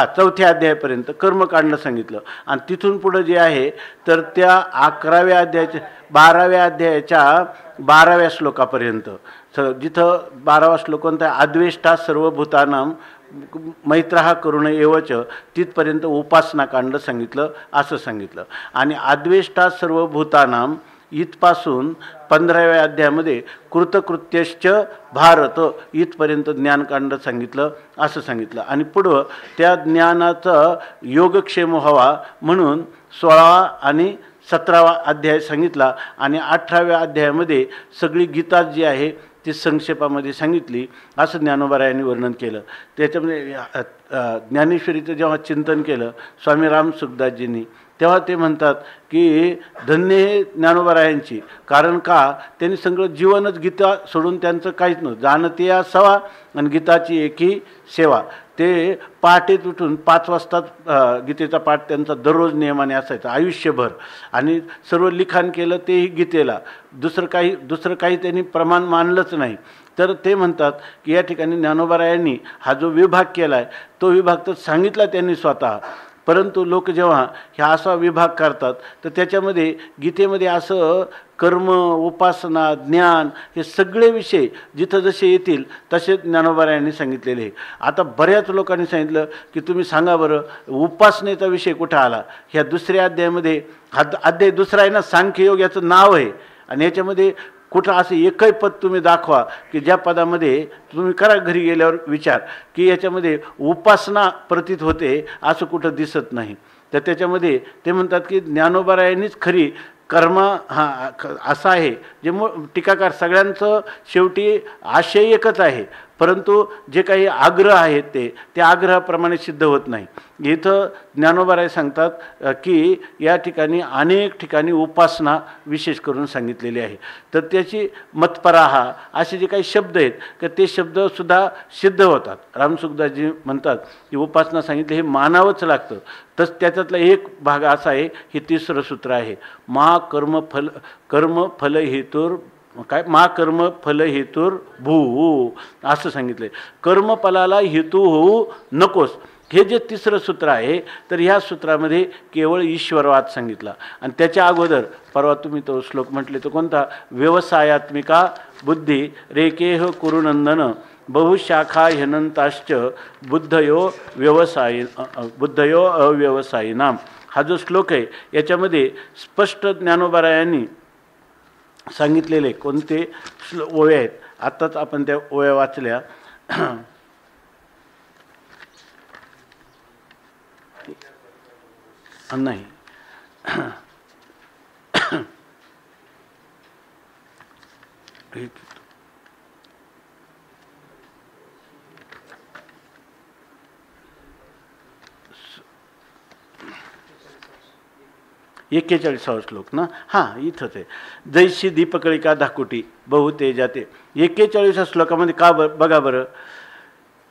4थ्या अध्यायापर्यंत कर्मकांड सांगितलं. आणि तिथून पुढं जे आहे तर त्या 11व्या अध्यायाच्या 12व्या अध्यायाच्या 12व्या श्लोकापर्यंत, जिथं 12वा श्लोक म्हणता अद्वेष्टा सर्वभूतानां मैत्रहा करुण एवच, तिथपर्यंत उपासनाकांड सांगितलं असं सांगितलं. आणि अद्वेष्टा सर्वभूतानां इथपासून 15व्या अध्यायामध्ये कृतकृत्यश्च भारत इथपर्यंत ज्ञानकांड सांगितलं असं सांगितलं. आणि पुढं त्या ज्ञानाचं योगक्षेम व्हावा म्हणून 16 आणि 17वा अध्याय सांगितला. आणि 18व्या अध्यायामध्ये सगळी गीता जी आहे ती संक्षेपामध्ये सांगितली असं ज्ञानोबरायांनी वर्णन केलं. त्याच्यामध्ये ज्ञानेश्वरीचं जेव्हा चिंतन केलं स्वामी रामसुखदासजींनी, तेव्हा ते म्हणतात की धन्य हे ज्ञानोबरायांची, कारण का त्यांनी सगळं जीवनच गीता सोडून त्यांचं काहीच नव्हतं. जाणते या सवा आणि गीताची एकी सेवा. ते पहाटेत उठून 5 वाजता गीतेचा पाठ त्यांचा दररोज नियमाने असायचा आयुष्यभर. आणि सर्व लिखाण केलं तेही गीतेला, दुसरं काही त्यांनी प्रमाण मानलंच नाही. तर ते म्हणतात की या ठिकाणी ज्ञानोबरायांनी हा जो विभाग केला आहे तो विभाग तर सांगितला त्यांनी स्वतः, परंतु लोक जेव्हा ह्या असा विभाग करतात तर त्याच्यामध्ये गीतेमध्ये असं कर्म, उपासना, ज्ञान हे सगळे विषय जिथं जसे येतील तसे ज्ञानोबरायांनी सांगितलेले. आता बऱ्याच लोकांनी सांगितलं की तुम्ही सांगा बरं उपासनेचा विषय कुठं आला. ह्या 2ऱ्या अध्यायामध्ये, हा अध्याय दुसरा आहे ना, सांख्ययोग याचं नाव आहे. आणि याच्यामध्ये कुठं असं एकही पद तुम्ही दाखवा की ज्या पदामध्ये तुम्ही करा घरी गेल्यावर विचार की याच्यामध्ये उपासना प्रतीत होते, असं कुठं दिसत नाही. तर त्याच्यामध्ये ते म्हणतात की ज्ञानोबरायांनीच खरी कर्म असा आहे जे टीकाकार सगळ्यांचं शेवटी आशय एकच आहे, परंतु जे काही आग्रह आहेत ते आग्रहाप्रमाणे सिद्ध होत नाही. इथं ज्ञानोबराय सांगतात की या ठिकाणी अनेक ठिकाणी उपासना विशेष करून सांगितलेली आहे. तर त्याची मतपराहा असे जे काही शब्द आहेत तर ते शब्दसुद्धा सिद्ध होतात. रामसुखदासजी म्हणतात की उपासना सांगितली हे मानावंच लागतं. तस त्याच्यातला एक भाग असा आहे, हे 3रं सूत्र आहे, कर्म फल हेतुर काय मा कर्म फल हेतूर भू असं सांगितलं आहे. कर्मफलाला हेतू होऊ नकोस, हे जे तिसरं सूत्र आहे. तर ह्या सूत्रामध्ये केवळ ईश्वरवाद सांगितला. आणि त्याच्या अगोदर परवा तुम्ही तो श्लोक म्हटले तो कोणता, व्यवसायात्मिका बुद्धी रेकेह कुरुनंदन बहुशाखा ह्यनंताश्च बुद्धयो अव्यवसायिनाम. हा जो श्लोक आहे याच्यामध्ये स्पष्ट ज्ञानोबारायांनी सांगितलेले कोणते ओव्या आहेत. आत्ताच आपण त्या ओव्या वाचल्या. नाही 41वा श्लोक ना. हां इथंच आहे. जैशी दीपकळिका धाकुटी बहु तेजाते. 41व्या श्लोकामध्ये का बघा बरं,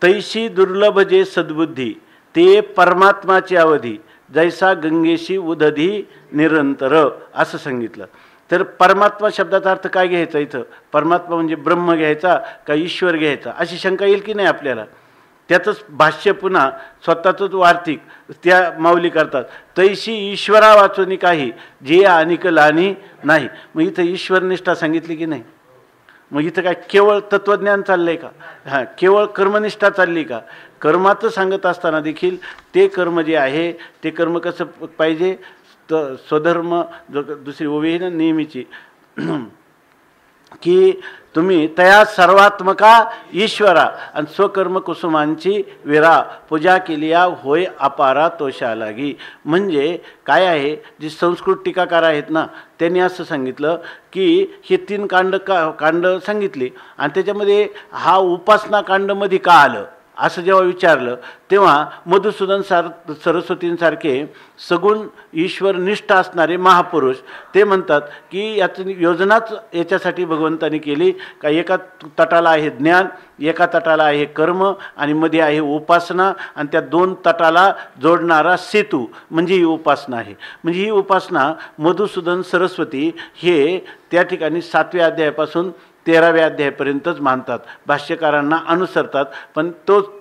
तैशी दुर्लभ जे सद्बुद्धी ते परमात्माची अवधी जैसा गंगेशी उदधी निरंतर असं सांगितलं. तर परमात्मा शब्दाचा अर्थ काय घ्यायचा इथं, परमात्मा म्हणजे ब्रह्म घ्यायचा का ईश्वर घ्यायचा अशी शंका येईल की नाही आपल्याला. त्याचंच भाष्य पुन्हा स्वतःचंच वार्तिक त्या माऊली करतात. तैशी ईश्वरा वाचूनी काही जे अनिक लानी नाही. मग इथं ईश्वरनिष्ठा सांगितली की नाही. मग इथं काय केवळ तत्त्वज्ञान चाललंय का, हां केवळ कर्मनिष्ठा चालली का. कर्माचं सांगत असताना देखील ते कर्म जे आहे ते कर्म कसं पाहिजे, तर स्वधर्म जो दुसरी ओवी ना नेहमीची की तुम्ही तया सर्वात्मका ईश्वरा आणि स्वकर्म कुसुमांची विरा पूजा केलिया होय अपारा तोषा लागी. म्हणजे काय आहे, जी संस्कृत टीकाकार आहेत ना त्यांनी असं सांगितलं की हे 3 कांड सांगितली आणि त्याच्यामध्ये हा उपासना कांडमध्ये का आलं असं जेव्हा विचारलं तेव्हा मधुसूदन सरस्वतींसारखे सगुण ईश्वरनिष्ठ असणारे महापुरुष ते म्हणतात की याची योजनाच याच्यासाठी भगवंतांनी केली का एका तटाला आहे ज्ञान, एका तटाला आहे कर्म आणि मध्ये आहे उपासना आणि त्या 2 तटाला जोडणारा सेतू म्हणजे ही उपासना आहे. म्हणजे ही उपासना मधुसूदन सरस्वती हे त्या ठिकाणी 7व्या अध्यायापासून 13व्या अध्यायापर्यंतच मानतात, भाष्यकारांना अनुसरतात, पण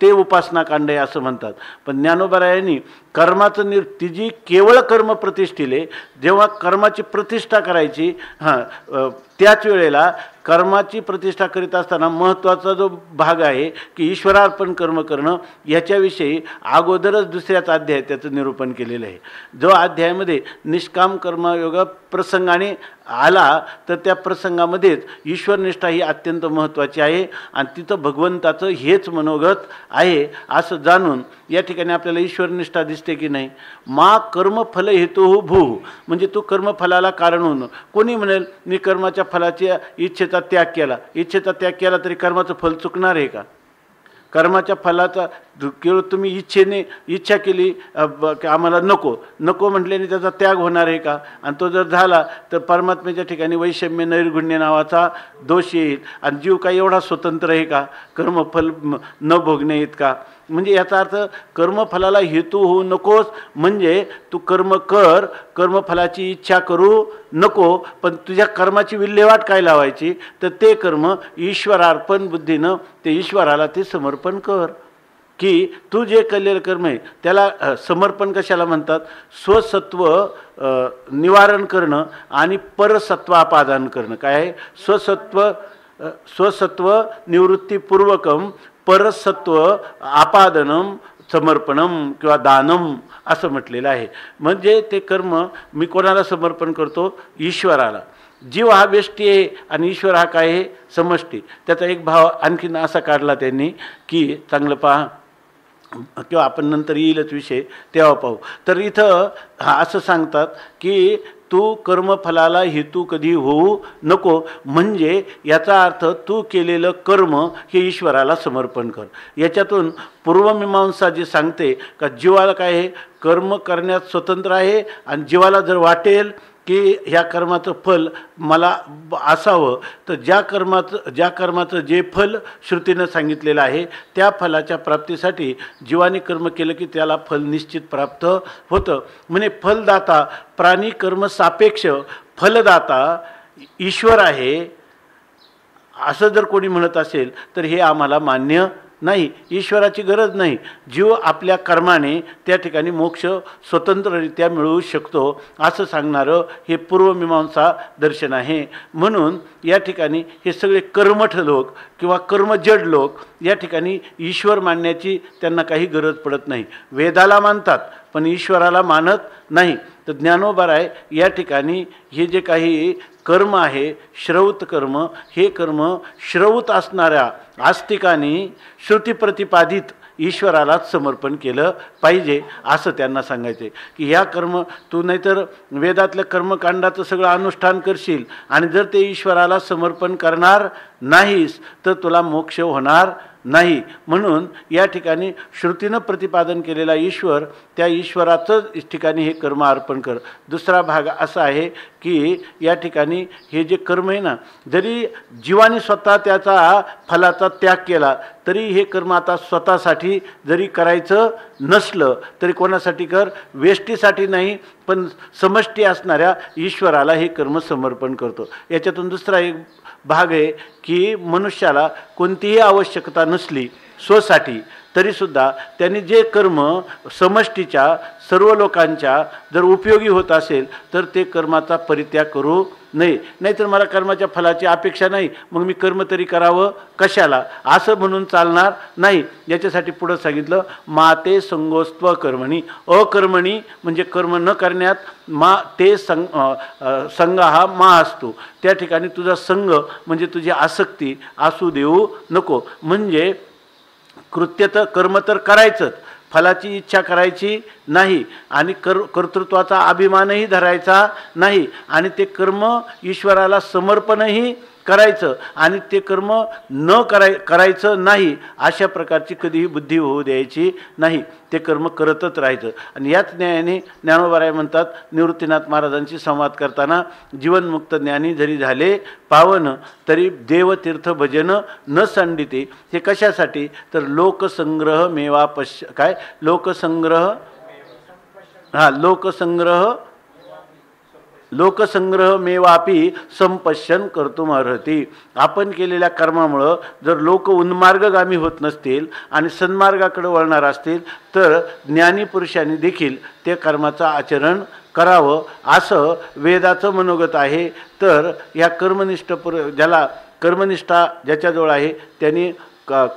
ते उपासना कांड आहे असं म्हणतात. पण ज्ञानोबारायांनी कर्माचं तिची केवळ कर्म प्रतिष्ठिले, जेव्हा कर्माची प्रतिष्ठा करायची त्याच वेळेला कर्माची प्रतिष्ठा करीत असताना महत्त्वाचा जो भाग आहे की ईश्वरार्पण कर्म करणं याच्याविषयी अगोदरच दुसऱ्याच अध्यायात त्याचं निरूपण केलेलं आहे. जो अध्यायामध्ये निष्काम कर्मयोग प्रसंगाने आला तर त्या प्रसंगामध्येच ईश्वरनिष्ठा ही अत्यंत महत्त्वाची आहे आणि तिथं भगवंताचं हेच मनोगत आहे असं जाणून या ठिकाणी आपल्याला ईश्वरनिष्ठा दिसते की नाही. मा कर्मफल हेतू भू म्हणजे तू कर्मफलाला कारण होणं. कोणी म्हणेल मी कर्माच्या फलाच्या इच्छेचा त्याग केला, इच्छेचा त्याग केला तरी कर्माचं फल चुकणार आहे का. कर्माच्या फलाचा केवळ तुम्ही इच्छेने इच्छा केली आम्हाला नको नको म्हटल्याने त्याचा त्याग होणार आहे का. आणि तो जर झाला तर परमात्म्याच्या ठिकाणी वैषम्य नैर्गुण्य नावाचा दोष येईल आणि जीव काही एवढा स्वतंत्र आहे का कर्मफल न भोगणे इतका. म्हणजे याचा अर्थ कर्मफलाला हेतू होऊ नकोस म्हणजे तू कर्म कर, कर्मफलाची इच्छा करू नको, पण तुझ्या कर्माची विल्हेवाट काय लावायची तर ते कर्म ईश्वरार्पण बुद्धीनं ते ईश्वराला ते समर्पण कर. की तू जे केलेलं कर्म आहे त्याला समर्पण कशाला म्हणतात, स्वसत्व निवारण करणं आणि परसत्वापादान करणं. काय आहे, स्वसत्व निवृत्तीपूर्वकम परसत्व आपादनम समर्पणम किंवा दानम असं म्हटलेलं आहे. म्हणजे ते कर्म मी कोणाला समर्पण करतो, ईश्वराला. जीव हा व्यष्टी आहे आणि ईश्वर हा काय आहे, समष्टी. त्याचा एक भाव आणखीन असा काढला त्यांनी की चांगलं पहा किंवा आपण नंतर येईलच विषय तेव्हा पाहू. तर इथं असं सांगतात की तू कर्मफलाला हेतू कधी होऊ नको म्हणजे याचा अर्थ तू केलेलं कर्म हे ईश्वराला समर्पण कर. याच्यातून पूर्वमीमांसा जी सांगते का जीवाला काय आहे, कर्म करण्यात स्वतंत्र आहे आणि जीवाला जर वाटेल की ह्या कर्माचं फल मला असावं तर ज्या कर्माचं जे फल श्रुतीनं सांगितलेलं आहे त्या फलाच्या प्राप्तीसाठी जीवाने कर्म केलं की त्याला फल निश्चित प्राप्त होतं. म्हणजे फलदाता प्राणी कर्म सापेक्ष फलदाता ईश्वर आहे असं जर कोणी म्हणत असेल तर हे आम्हाला मान्य नाही. ईश्वराची गरज नाही. जीव आपल्या कर्माने त्या ठिकाणी मोक्ष स्वतंत्ररित्या मिळवू शकतो असं सांगणारं हे पूर्वमीमांसा दर्शन आहे. म्हणून या ठिकाणी हे सगळे कर्मठ लोक किंवा कर्मजड लोक या ठिकाणी ईश्वर मानण्याची त्यांना काही गरज पडत नाही. वेदाला मानतात पण ईश्वराला मानत नाही. तर ज्ञानोबराय या ठिकाणी हे जे काही कर्म आहे श्रौत कर्म, हे कर्म श्रौत असणाऱ्या आस्तिकांनी श्रुतीप्रतिपादित ईश्वरालाच समर्पण केलं पाहिजे असं त्यांना सांगायचे की ह्या कर्म तू नाहीतर वेदातल्या कर्मकांडाचं सगळं अनुष्ठान करशील आणि जर ते ईश्वराला समर्पण करणार नाहीस तर तुला मोक्ष होणार नाही. म्हणून या ठिकाणी श्रुतीनं प्रतिपादन केलेला ईश्वर, त्या ईश्वराचंच इस ठिकाणी हे कर्म अर्पण कर. दुसरा भाग असा आहे की या ठिकाणी हे जे कर्म आहे ना, जरी जीवाने स्वतः त्याचा फलाचा त्याग केला तरी हे कर्म आता स्वतःसाठी जरी करायचं नसलं तरी कोणासाठी कर, वेष्टीसाठी नाही पण समष्टी असणाऱ्या ईश्वराला हे कर्म समर्पण करतो. याच्यातून दुसरा एक भाग आहे की मनुष्याला कोणतीही आवश्यकता नसली स्वसाठी तरीसुद्धा त्यांनी जे कर्म समष्टीच्या सर्व लोकांच्या जर उपयोगी होत असेल तर ते कर्माचा परित्याग करू नये. नाहीतर मला कर्माच्या फलाची अपेक्षा नाही मग मी कर्म तरी करावं कशाला असं म्हणून चालणार नाही. याच्यासाठी पुढं सांगितलं माते संगोस्त्व कर्मणी. अकर्मणी म्हणजे कर्म न करण्यात मा ते संग हा मा असतो. त्या ठिकाणी तुझा संग म्हणजे तुझी आसक्ती असू देऊ नको. म्हणजे कृत्य तर कर्म तर करायचंच, फलाची इच्छा करायची नाही आणि कर्तृत्वाचा अभिमानही धरायचा नाही आणि ते कर्म ईश्वराला समर्पणही करायचं आणि ते कर्म न करायचं नाही अशा प्रकारची कधीही बुद्धी होऊ द्यायची नाही. ते कर्म करतच राहायचं. आणि याच न्यायाने ज्ञानोबराय म्हणतात निवृत्तीनाथ महाराजांशी संवाद करताना, जीवनमुक्त ज्ञानी जरी झाले पावन तरी देवतीर्थ भजन न संडिते. हे कशासाठी तर लोकसंग्रह मेवा काय लोकसंग्रह लोकसंग्रह मेवापी संपश्यन कर्तुम अर्हती. आपण केलेल्या कर्मामुळं जर लोक उन्मार्गगामी होत नसतील आणि सन्मार्गाकडे वळणार असतील तर ज्ञानी पुरुषांनी देखील ते कर्माचं आचरण करावं असं वेदाचं मनोगत आहे. तर या कर्मनिष्ठ ज्याला कर्मनिष्ठा ज्याच्याजवळ आहे त्यांनी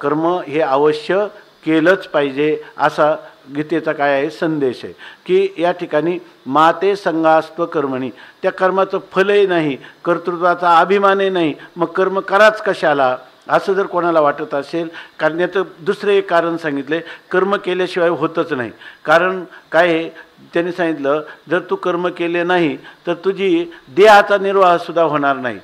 कर्म हे अवश्य केलंच पाहिजे असा गीतेचा काय आहे संदेश आहे की या ठिकाणी माते संगास्त्व कर्मणी. त्या कर्माचं फलही नाही, कर्तृत्वाचा अभिमानही नाही, मग कर्म कराच कशाला असं जर कोणाला वाटत असेल. कारण याचं दुसरं एक कारण सांगितलं आहे, कर्म केल्याशिवाय होतच नाही. कारण काय आहे त्यांनी सांगितलं जर तू कर्म केले नाही तर तुझी देहाचा निर्वाहसुद्धा होणार नाही.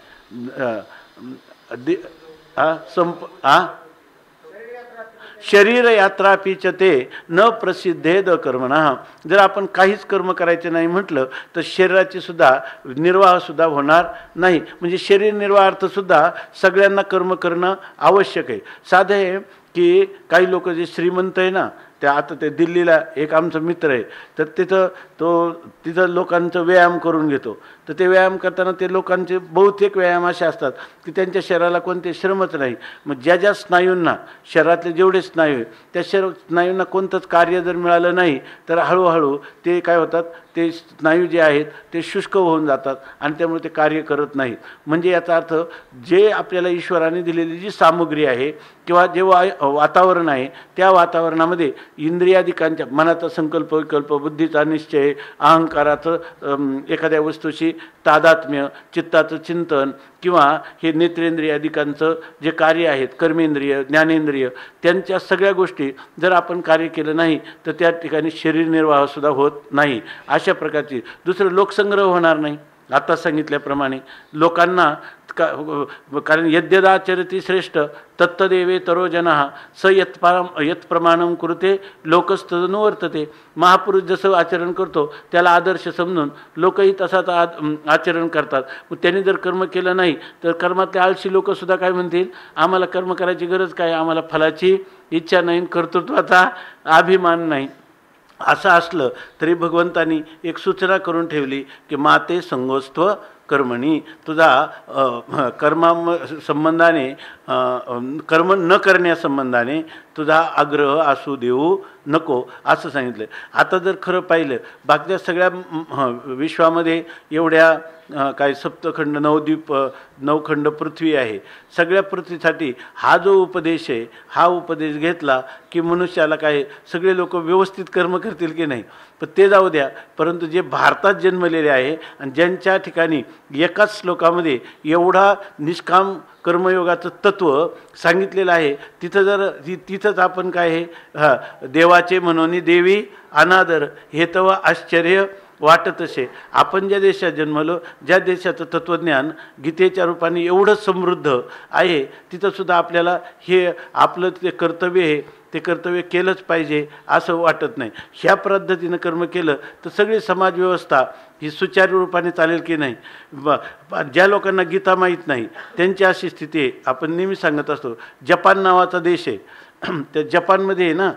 शरीर यात्रा पिचते न प्रसिद्धेद कर्मणा. जर आपण काहीच कर्म करायचे नाही म्हटलं तर शरीराची सुद्धा निर्वाहसुद्धा होणार नाही. म्हणजे शरीर निर्वाहार्थसुद्धा सगळ्यांना कर्म करणं आवश्यक आहे. साधं आहे की काही लोक जे श्रीमंत आहे ना, त्या आता ते दिल्लीला एक आमचा मित्र आहे तर तिथं लोकांचं व्यायाम करून घेतो. तर ते व्यायाम करताना ते लोकांचे बहुतेक व्यायाम असे असतात की त्यांच्या शरीराला कोणते श्रमच नाही. मग ज्या ज्या स्नायूंना शरीरातले जेवढे स्नायू आहे त्या स्नायूंना कोणतंच कार्य जर मिळालं नाही तर हळूहळू ते काय होतात, ते स्नायू जे आहेत ते शुष्क होऊन जातात आणि त्यामुळे ते कार्य करत नाहीत. म्हणजे याचा अर्थ जे आपल्याला ईश्वराने दिलेली जी सामुग्री आहे किंवा जे वातावरण आहे त्या वातावरणामध्ये इंद्रियादिकांच्या मनाचा संकल्प विकल्प, बुद्धीचा निश्चय, अहंकाराचं एखाद्या वस्तूशी तादात्म्य, चित्ताचं चिंतन किंवा हे नेत्रेंद्रियादिकांचं जे कार्य आहेत कर्मेंद्रिय ज्ञानेंद्रिय त्यांच्या सगळ्या गोष्टी जर आपण कार्य केलं नाही तर त्या ठिकाणी शरीर निर्वाहसुद्धा होत नाही. अशा प्रकारची दुसरं लोकसंग्रह होणार नाही. आता सांगितल्याप्रमाणे लोकांना कारण यद्यदाचरती श्रेष्ठ तत्तदेवे तरो जनः स यत्प्रमाणं कुरुते लोकस्तदनुवर्तते. महापुरुष जसं आचरण करतो त्याला आदर्श समजून लोकही तसाच आचरण करतात. मग त्यांनी जर कर्म केलं नाही तर कर्मातले आळशी लोकसुद्धा काय म्हणतील, आम्हाला कर्म करायची गरज काय, आम्हाला फलाची इच्छा नाही, कर्तृत्वाचा अभिमान नाही. असं असलं तरी भगवंतांनी एक सूचना करून ठेवली की माते संगोस्त्व कर्मणी, तुझा कर्मा संबंधाने कर्म न करण्यासंबंधाने तुझा आग्रह असू देऊ नको असं सांगितलं. आता जर खरं पाहिलं बाकीच्या सगळ्या विश्वामध्ये एवढ्या काय सप्तखंड नवद्वीप 9 खंड पृथ्वी आहे, सगळ्या पृथ्वीसाठी हा जो उपदेश आहे हा उपदेश घेतला की मनुष्याला काय सगळे लोक व्यवस्थित कर्म करतील की नाही, पण ते जाऊ द्या. परंतु जे भारतात जन्मलेले आहे आणि ज्यांच्या ठिकाणी एकाच श्लोकामध्ये एवढा निष्काम कर्मयोगाचं तत्व सांगितलेलं आहे, तिथं जर तिथंच आपण काय आहे देवाचे म्हणून देवी अनादर हे तव आश्चर्य वाटत असे. आपण ज्या देशात जन्मलो, ज्या देशाचं तत्त्वज्ञान गीतेच्या रूपाने एवढं समृद्ध आहे, तिथंसुद्धा आपल्याला हे आपलं ते कर्तव्य आहे ते कर्तव्य केलंच पाहिजे असं वाटत नाही. ह्या पद्धतीनं कर्म केलं तर सगळी समाजव्यवस्था ही सुचारू रूपाने चालेल की नाही. ज्या लोकांना गीता माहीत नाही त्यांची अशी स्थिती आहे. आपण नेहमी सांगत असतो जपान नावाचा देश आहे, त्या जपानमध्ये आहे ना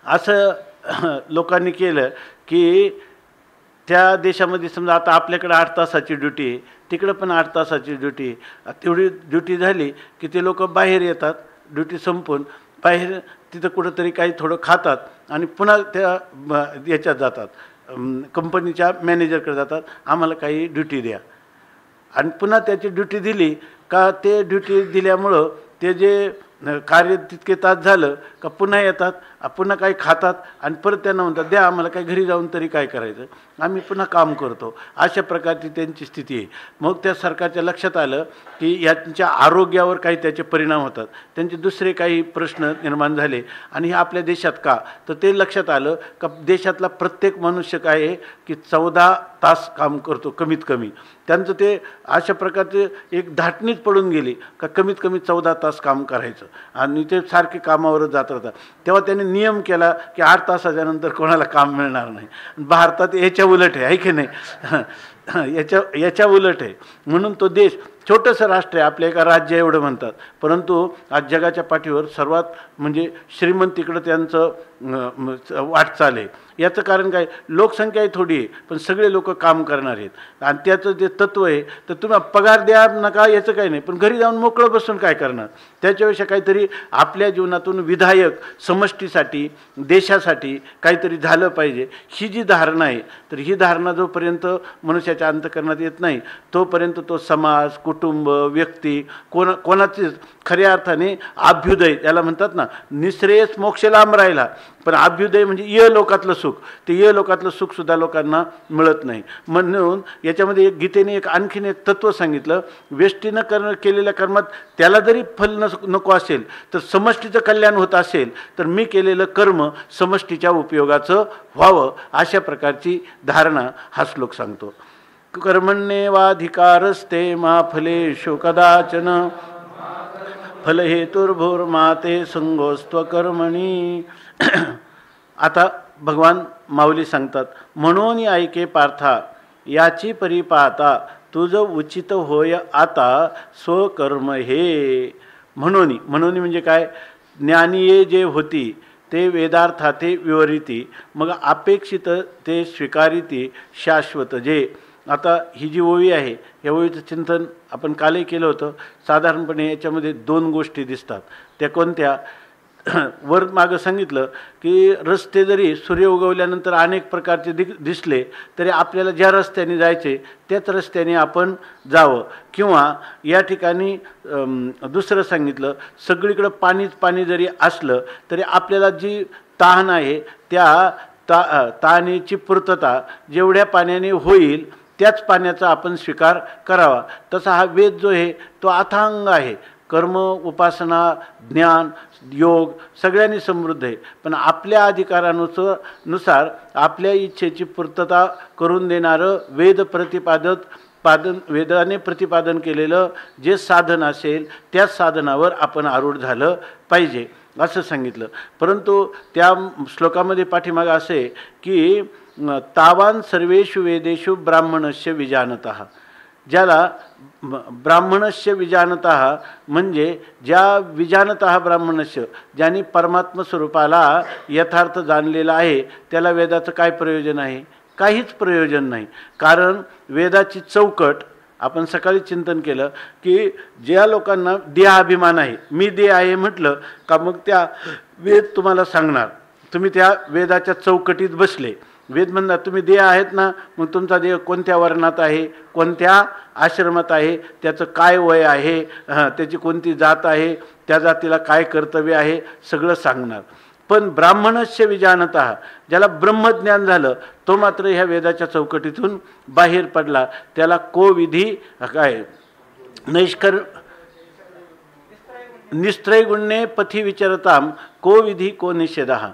असं लोकांनी केलं की त्या देशामध्ये समजा आता आपल्याकडे 8 तासाची ड्युटी आहे, तिकडं पण 8 तासाची ड्युटी आहे. तेवढी ड्युटी झाली की ते लोक बाहेर येतात, ड्युटी संपून बाहेर तिथं कुठंतरी काही थोडं खातात आणि पुन्हा त्या याच्यात जातात, कंपनीच्या मॅनेजरकडे जातात, आम्हाला काही ड्युटी द्या. आणि पुन्हा त्याची ड्युटी दिली का ते ड्युटी दिल्यामुळं ते जे कार्य तितके तास झालं का पुन्हा येतात, पुन्हा काही खातात आणि परत त्यांना म्हणतात द्या आम्हाला काही, घरी जाऊन तरी काय करायचं, आम्ही पुन्हा काम करतो. अशा प्रकारची त्यांची स्थिती आहे. मग त्या सरकारच्या लक्षात आलं की यांच्या आरोग्यावर काही त्याचे परिणाम होतात, त्यांचे दुसरे काही प्रश्न निर्माण झाले आणि हे आपल्या देशात का, तर ते लक्षात आलं का देशातला प्रत्येक मनुष्य काय आहे की 14 तास काम करतो कमीत कमी. त्यांचं ते अशा प्रकारचे एक धाटणीच पडून गेली का कमीत कमी 14 तास काम करायचं आणि ते सारखे कामावरच जात राहतात. तेव्हा त्यांनी नियम केला की 8 तासाच्या नंतर कोणाला काम मिळणार नाही. भारतात याच्या उलट आहे की नाही, याच्या उलट आहे. म्हणून तो देश छोटंसं राष्ट्र आहे, आपल्या एका राज्य एवढं म्हणतात, परंतु आज जगाच्या पाठीवर सर्वात म्हणजे श्रीमंतीकडं त्यांचं वाटचाल आहे. याचं कारण काय, लोकसंख्याही थोडी आहे पण सगळे लोक काम करणार आहेत आणि त्याचं जे तत्त्व आहे तर तुम्ही पगार द्या नका याचं काही नाही, पण घरी जाऊन मोकळं बसून काय करणार. त्याच्यापेक्षा काहीतरी आपल्या जीवनातून विधायक समष्टीसाठी देशासाठी काहीतरी झालं पाहिजे ही जी धारणा आहे, तर ही धारणा जोपर्यंत मनुष्याच्या अंतःकरणात येत नाही तोपर्यंत तो समाज, कुटुंब, व्यक्ती कोणाचीच खऱ्या अर्थाने अभ्युदय याला म्हणतात ना, निश्रेयस मोक्ष लांब राहिला, पण अभ्युदय म्हणजे इहलोकातलं सुख, ते इहलोकातलं सुखसुद्धा लोकांना मिळत नाही. म्हणून याच्यामध्ये गीतेने आणखीन एक तत्त्व सांगितलं, व्यष्टीनं केलेल्या कर्मात त्याला जरी फल नको असेल तर समष्टीचं कल्याण होत असेल तर मी केलेलं कर्म समष्टीच्या उपयोगाचं व्हावं, अशा प्रकारची धारणा हा श्लोक सांगतो. कर्मण्येवाधिकारस्ते मा फलेषु कदाचन फलहेतुर्भुर्माते संगोस्त्वकर्मणी. आता भगवान माऊली सांगतात, म्हणून ऐके पार्था याची परिपाता तुझ उचित होय आता स्वकर्म हे. म्हणून म्हणजे काय, ज्ञानीये जे होती ते वेदार्थाते विवरिती, मग अपेक्षित ते स्वीकारिती शाश्वत जे. आता ही जी ओवी आहे या ओवीचं चिंतन आपण कालही केलं होतं. साधारणपणे याच्यामध्ये 2 गोष्टी दिसतात. त्या कोणत्या, वर मागं सांगितलं की रस्ते जरी सूर्य उगवल्यानंतर अनेक प्रकारचे दिसले तरी आपल्याला ज्या रस्त्याने जायचे त्याच रस्त्याने आपण जावं, किंवा या ठिकाणी दुसरं सांगितलं सगळीकडं पाणीच पाणी जरी असलं तरी आपल्याला जी तहान आहे त्या तहानेची पूर्तता जेवढ्या पाण्याने होईल त्याच पाण्याचा आपण स्वीकार करावा. तसा हा वेद जो आहे तो अथांग आहे. कर्म, उपासना, ज्ञान, योग सगळ्यांनी समृद्ध आहे, पण आपल्या अधिकारानुसार आपल्या इच्छेची पूर्तता करून देणारं वेदाने प्रतिपादन केलेलं जे साधन असेल त्या साधनावर आपण आरूढ झालं पाहिजे असं सांगितलं. परंतु त्या श्लोकामध्ये पाठीमागं असे की तावान सर्वेषु वेदेषु ब्राह्मणस्य विजानतः, ज्याला ब्राह्मणस्य विजानतः म्हणजे ज्या विजानतः ब्राह्मणस्य, ज्यांनी परमात्म स्वरूपाला यथार्थ जाणलेलं आहे त्याला वेदाचं काय प्रयोजन आहे, काहीच प्रयोजन नाही. कारण वेदाची चौकट आपण सकाळी चिंतन केलं की ज्या लोकांना देहाभिमान आहे, मी देह आहे म्हटलं का मग त्या वेद तुम्हाला सांगणार. तुम्ही त्या वेदाच्या चौकटीत बसले, वेद म्हणणार तुम्ही देह आहेत ना, मग तुमचा देह कोणत्या वर्णात आहे, कोणत्या आश्रमात आहे, त्याचं काय वय आहे, त्याची कोणती जात आहे, त्या जातीला काय कर्तव्य आहे, सगळं सांगणार. पण ब्राह्मणस्य विजानतः, ज्याला ब्रह्मज्ञान झालं तो मात्र ह्या वेदाच्या चौकटीतून बाहेर पडला. त्याला कोविधी काय निस्त्रैगुण्ये पथी विचरताम को विधी को निषेधः.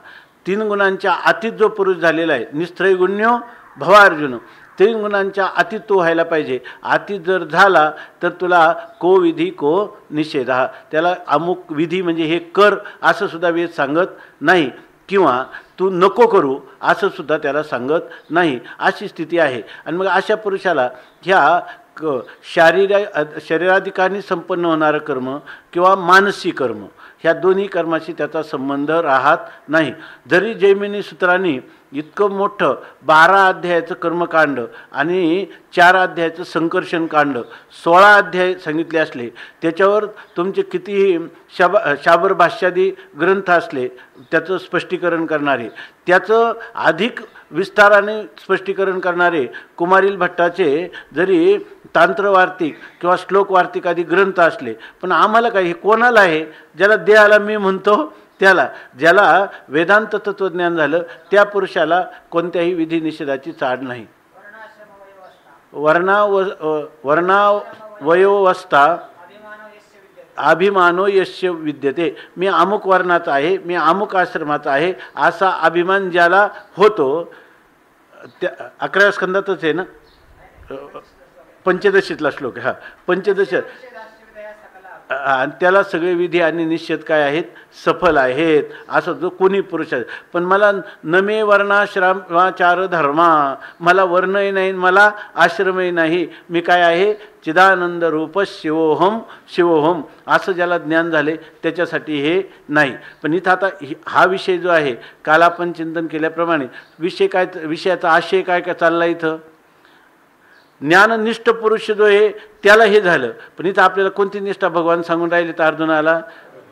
3 गुणांच्या अतीत जो पुरुष झालेला आहे, निस्त्रैगुण्यो भवार्जुन, 3 गुणांच्या अतीत तो व्हायला पाहिजे. अतीत जर झाला तर तुला को विधी को निषेधः, त्याला अमुक विधी म्हणजे हे कर असं सुद्धा वेद सांगत नाही, किंवा तू नको करू असं सुद्धा त्याला सांगत नाही. अशी स्थिती आहे. आणि मग अशा पुरुषाला ह्या शरीराधिकाराने संपन्न होणारं कर्म किंवा मानसी कर्म, ह्या दोन्ही कर्माशी त्याचा संबंध राहत नाही. जरी जैमिनी सूत्रांनी इतकं मोठं 12 अध्यायाचं कर्मकांड आणि 4 अध्यायाचं संकर्षण कांड 16 अध्याय सांगितले असले, त्याच्यावर तुमचे कितीही शाबर भाष्यादी ग्रंथ असले त्याचं स्पष्टीकरण करणारे, त्याचं अधिक विस्ताराने स्पष्टीकरण करणारे कुमारील भट्टाचे जरी तांत्रवार्तिक किंवा श्लोकवार्तिक आदी ग्रंथ असले, पण आम्हाला काही कोणाला आहे, ज्याला देहाला मी म्हणतो त्याला, ज्याला वेदांत तत्वज्ञान झालं त्या पुरुषाला कोणत्याही विधी निषेधाची चाड नाही. वर्णावयोवस्था अभिमानो यस्य विद्यते, मी अमुक वर्णाचा आहे, मी अमुक आश्रमाचा आहे असा अभिमान ज्याला होतो, त्या 11व्या स्कंदातच आहे ना, पंचदशीतला श्लोक, हा पंचदश, आणि त्याला सगळे विधी आणि निषेध काय आहेत, सफल आहेत असं जो कोणी पुरुष आहे. पण मला न मे वर्णाश्रमाचार धर्मा, मला वर्णही नाही, मला आश्रमही नाही, मी काय आहे, चिदानंद रूप शिवोहम शिवोहम असं ज्याला ज्ञान झाले त्याच्यासाठी हे नाही. पण इथं आता हा विषय जो आहे, काल आपण चिंतन केल्याप्रमाणे विषयाचा आशय काय काय चालला इथं, ज्ञाननिष्ठ पुरुष जो आहे त्याला हे झालं. पण इथं आपल्याला कोणती निष्ठा भगवान सांगून राहिले तर अर्जुनाला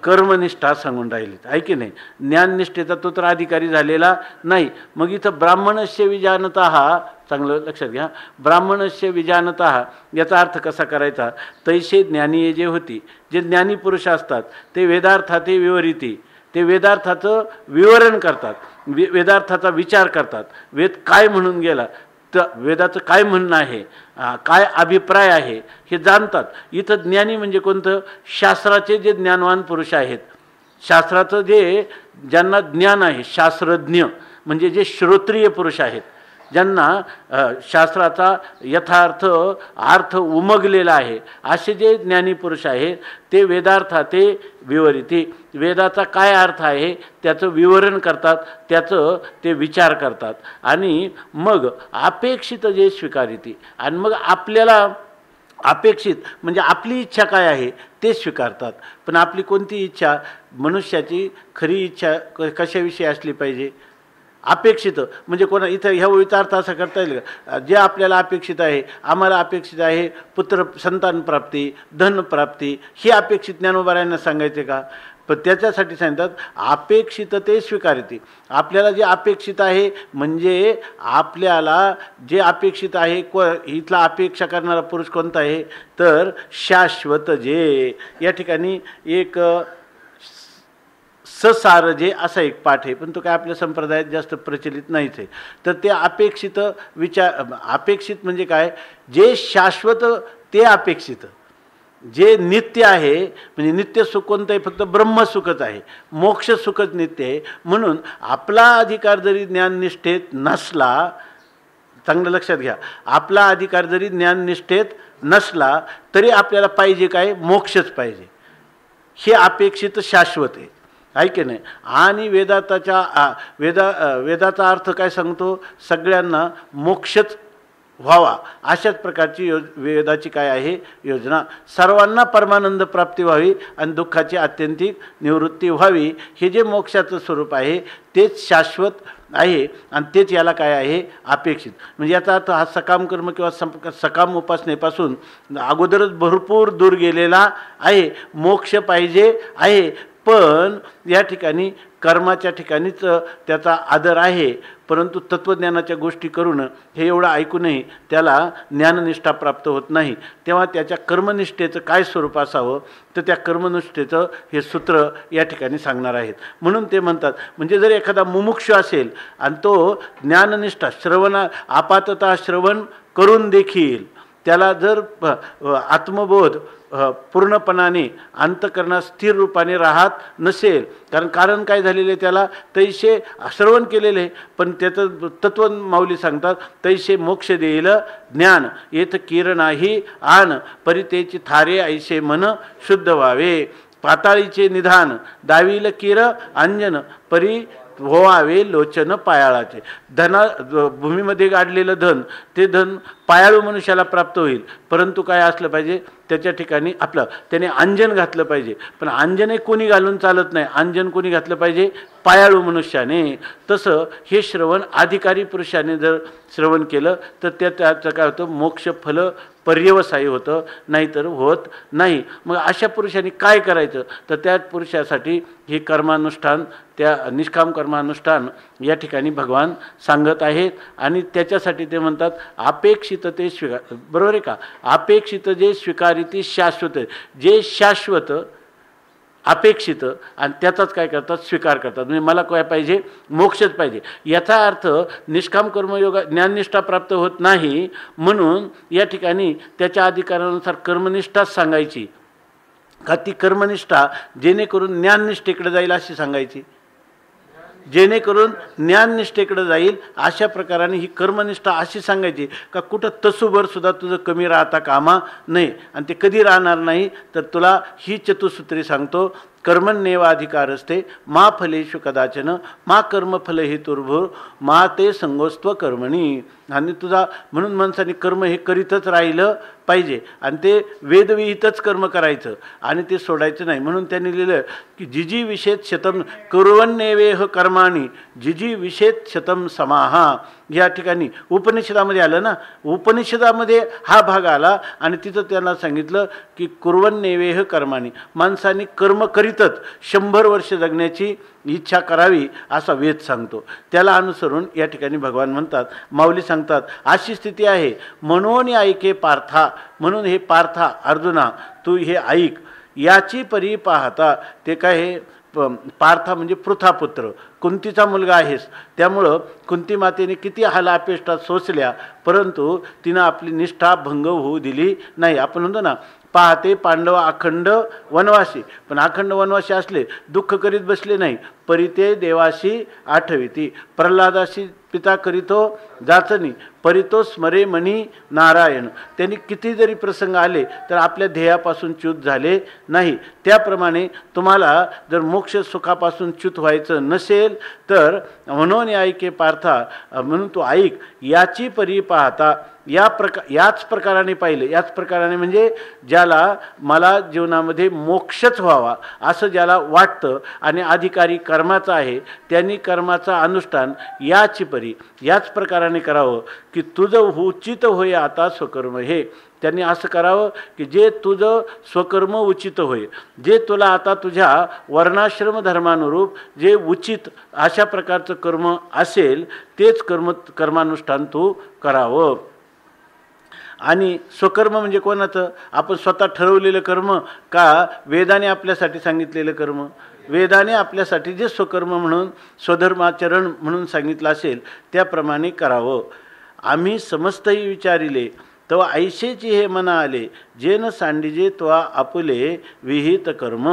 कर्मनिष्ठा सांगून राहिलीत, आहे की नाही. ज्ञाननिष्ठेचा तो तर अधिकारी झालेला नाही. मग इथं ब्राह्मणस्य विजानतः, चांगलं लक्षात घ्या, ब्राह्मणस्य विजानतः याचा अर्थ कसा करायचा. तैसे ज्ञानी जे होती, जे ज्ञानी पुरुष असतात ते वेदार्थाते विवरिती, ते वेदार्थाचं विवरण करतात, वेदार्थाचा विचार करतात, वेद काय म्हणून गेला, वेदाचं काय म्हणणं आहे, काय अभिप्राय आहे हे जाणतात. इथं ज्ञानी म्हणजे कोणतं, शास्त्राचे जे ज्ञानवान पुरुष आहेत, शास्त्राचं ज्यांना ज्ञान आहे, शास्त्रज्ञ म्हणजे जे श्रोत्रिय पुरुष आहेत, ज्यांना शास्त्राचा यथार्थ अर्थ उमगलेला आहे, असे जे ज्ञानी पुरुष आहेत ते वेदार्थाते विवरिती, वेदाचा काय अर्थ आहे त्याचं विवरण करतात, त्याचं ते विचार करतात, आणि मग अपेक्षित जे स्वीकारिती, आणि मग आपल्याला अपेक्षित म्हणजे आपली इच्छा काय आहे ते स्वीकारतात. पण आपली कोणती इच्छा, मनुष्याची खरी इच्छा कशाविषयी असली पाहिजे, अपेक्षित म्हणजे कोणा, इथं ह्या ओळीचा अर्थ असा करता येईल का, जे आपल्याला अपेक्षित आहे, आम्हाला अपेक्षित आहे पुत्र संतान प्राप्ती, धन प्राप्ती, ही अपेक्षित ज्ञानोबारायांना सांगायचे का. पण त्याच्यासाठी सांगतात अपेक्षित ते स्वीकारते. आपल्याला जे अपेक्षित आहे म्हणजे आपल्याला जे अपेक्षित आहे, इथला अपेक्षा करणारा पुरुष कोणता आहे तर शाश्वत जे. या ठिकाणी एक ससारजे असा एक पाठ आहे, पण तो काय आपल्या संप्रदायात जास्त प्रचलित नाहीच आहे. तर ते अपेक्षित अपेक्षित म्हणजे काय, जे शाश्वत ते अपेक्षित, जे नित्य आहे म्हणजे नित्य सुख कोणतं आहे, फक्त ब्रह्मसुखच आहे, मोक्ष सुखच नित्य आहे. म्हणून आपला अधिकार जरी ज्ञाननिष्ठेत नसला, चांगलं लक्षात घ्या, आपला अधिकार जरी ज्ञाननिष्ठेत नसला तरी आपल्याला पाहिजे काय, मोक्षच पाहिजे. हे अपेक्षित शाश्वत आहे, आहे की नाही. आणि वेदाचा अर्थ काय सांगतो, सगळ्यांना मोक्षच व्हावा अशाच प्रकारची वेदाची काय आहे योजना. सर्वांना परमानंद प्राप्ती व्हावी आणि दुःखाची आत्यंतिक निवृत्ती व्हावी. हे जे मोक्षाचं स्वरूप आहे तेच शाश्वत आहे आणि तेच याला काय आहे अपेक्षित. म्हणजे याचा अर्थ हा सकाम कर्म किंवा सकाम उपासनेपासून अगोदरच भरपूर दूर गेलेला आहे. मोक्ष पाहिजे आहे, पण या ठिकाणी कर्माच्या ठिकाणीच त्याचा आदर आहे. परंतु तत्त्वज्ञानाच्या गोष्टी करून हे एवढं ऐकूनही त्याला ज्ञाननिष्ठा प्राप्त होत नाही. तेव्हा त्याच्या कर्मनिष्ठेचं काय स्वरूप असावं, तर त्या कर्मनिष्ठेचं हे सूत्र या ठिकाणी सांगणार आहेत. म्हणून ते म्हणतात, म्हणजे जर एखादा मुमुक्षु असेल आणि तो ज्ञाननिष्ठा आपातता श्रवण करून देखील त्याला जर आत्मबोध पूर्णपणाने अंतकरणात स्थिर रूपाने राहत नसेल, कारण काय झालेले त्याला तैसे श्रवण केलेले, पण त्याचं तत्व माऊली सांगतात तैसे मोक्ष देईल ज्ञान येथ कीर नाही आन परितेची थारे ऐसे मन शुद्ध व्हावे. पाताळीचे निधान दावील कीर अंजन परी व्हावे लोचन पायाळाचे. भूमीमध्ये गाडलेलं धन ते धन पायाळू मनुष्याला प्राप्त होईल, परंतु काय असलं पाहिजे त्याच्या ठिकाणी त्याने अंजन घातलं पाहिजे. पण अंजन कोणी घालून चालत नाही, अंजन कोणी घातलं पाहिजे पायाळू मनुष्याने. तसं हे श्रवण अधिकारी पुरुषाने जर श्रवण केलं तर त्याचं काय होतं, मोक्ष फल पर्यवसायी होतं, नाहीतर होत नाही. मग अशा पुरुषांनी काय करायचं, तर त्या पुरुषासाठी हे कर्मानुष्ठान, त्या निष्काम कर्मानुष्ठान या ठिकाणी भगवान सांगत आहेत. आणि त्याच्यासाठी ते म्हणतात अपेक्षित ते स्वीकार. बरोबर आहे का? अपेक्षित जे स्वीकारिती शाश्वत, जे शाश्वत अपेक्षित आणि त्याचाच काय करतात स्वीकार करतात. म्हणजे मला काय पाहिजे, मोक्षच पाहिजे. याचा अर्थ निष्काम कर्मयोगा ज्ञाननिष्ठा प्राप्त होत नाही, म्हणून या ठिकाणी त्याच्या अधिकारानुसार कर्मनिष्ठाच सांगायची का, ती कर्मनिष्ठा जेणेकरून ज्ञाननिष्ठेकडे जाईल अशी सांगायची, जेणेकरून ज्ञाननिष्ठेकडे जाईल अशा प्रकाराने ही कर्मनिष्ठा अशी सांगायची का कुठं तसूभर सुद्धा तुझं कमी राहता कामा नये. आणि ते कधी राहणार नाही, तर तुला ही चतुसूत्री सांगतो. कर्मण्येवाधिकार असते मा फलेषु कदाचन मा कर्मफल हेतुर्भूर मा ते संगोस्त्व कर्मणी. आणि तुझा म्हणून माणसाने कर्म हे करीतच राहिलं पाहिजे आणि ते वेदविहितच कर्म करायचं आणि ते सोडायचं नाही. म्हणून त्यांनी लिहिलं की जिजी विषेत शतम कुर्वन्नेवेह कर्माणी जिजी विषेत शतम समाहा. या ठिकाणी उपनिषदामध्ये आलं ना, उपनिषदामध्ये हा भाग आला आणि तिथं त्यांना सांगितलं की कुर्वन्नेवेह कर्माणी, माणसाने कर्म करीतच 100 वर्ष जगण्याची इच्छा करावी असा वेद सांगतो. त्याला अनुसरून या ठिकाणी भगवान म्हणतात, माऊली सांगतात अशी स्थिती आहे. म्हणून ऐके पार्था, म्हणून हे पार्था अर्जुना तू हे ऐक. याची परी पाहता, ते काय हे पार्था म्हणजे पृथापुत्र, कुंतीचा मुलगा आहेस, त्यामुळं कुंती मातेने किती हालापेष्टा सोसल्या, परंतु तिनं आपली निष्ठा भंग होऊ दिली नाही. आपण म्हणतो ना, पाहते पांडव अखंड वनवासी, पण अखंड वनवासी असले दुःख करीत बसले नाही. परिते देवाशी आठविती, प्रल्हादाशी पिता करीतो जाचनी, परितो स्मरे मनी नारायण. त्यांनी किती जरी प्रसंग आले तर आपल्या ध्येयापासून च्युत झाले नाही. त्याप्रमाणे तुम्हाला जर मोक्ष सुखापासून च्युत व्हायचं नसेल तर म्हणून ऐके पार्था, म्हणून तू ऐक. याची परी पाहता, याच प्रकाराने पाहिलं, याच प्रकाराने म्हणजे ज्याला मला जीवनामध्ये मोक्षच व्हावा असं ज्याला वाटतं आणि अधिकारी कर्माचा आहे, त्यांनी कर्माचं अनुष्ठान याची परी याच प्रकाराने करावं की तुझं उचित होय आता स्वकर्म. हे त्यांनी असं करावं की जे तुझं स्वकर्म उचित होय, जे तुला आता तुझ्या वर्णाश्रम धर्मानुरूप जे उचित अशा प्रकारचं कर्म असेल तेच कर्मानुष्ठान तू करावं. आणि स्वकर्म म्हणजे कोणाचं, आपण स्वतः ठरवलेलं कर्म का वेदाने आपल्यासाठी सांगितलेलं कर्म. वेदाने आपल्यासाठी जे स्वकर्म म्हणून स्वधर्माचरण म्हणून सांगितलं असेल त्याप्रमाणे करावं. आम्ही समस्तही विचारिले तेव्हा ऐशेची हे मना आले, जे न सांडिजे त्वा आपुले विहित कर्म.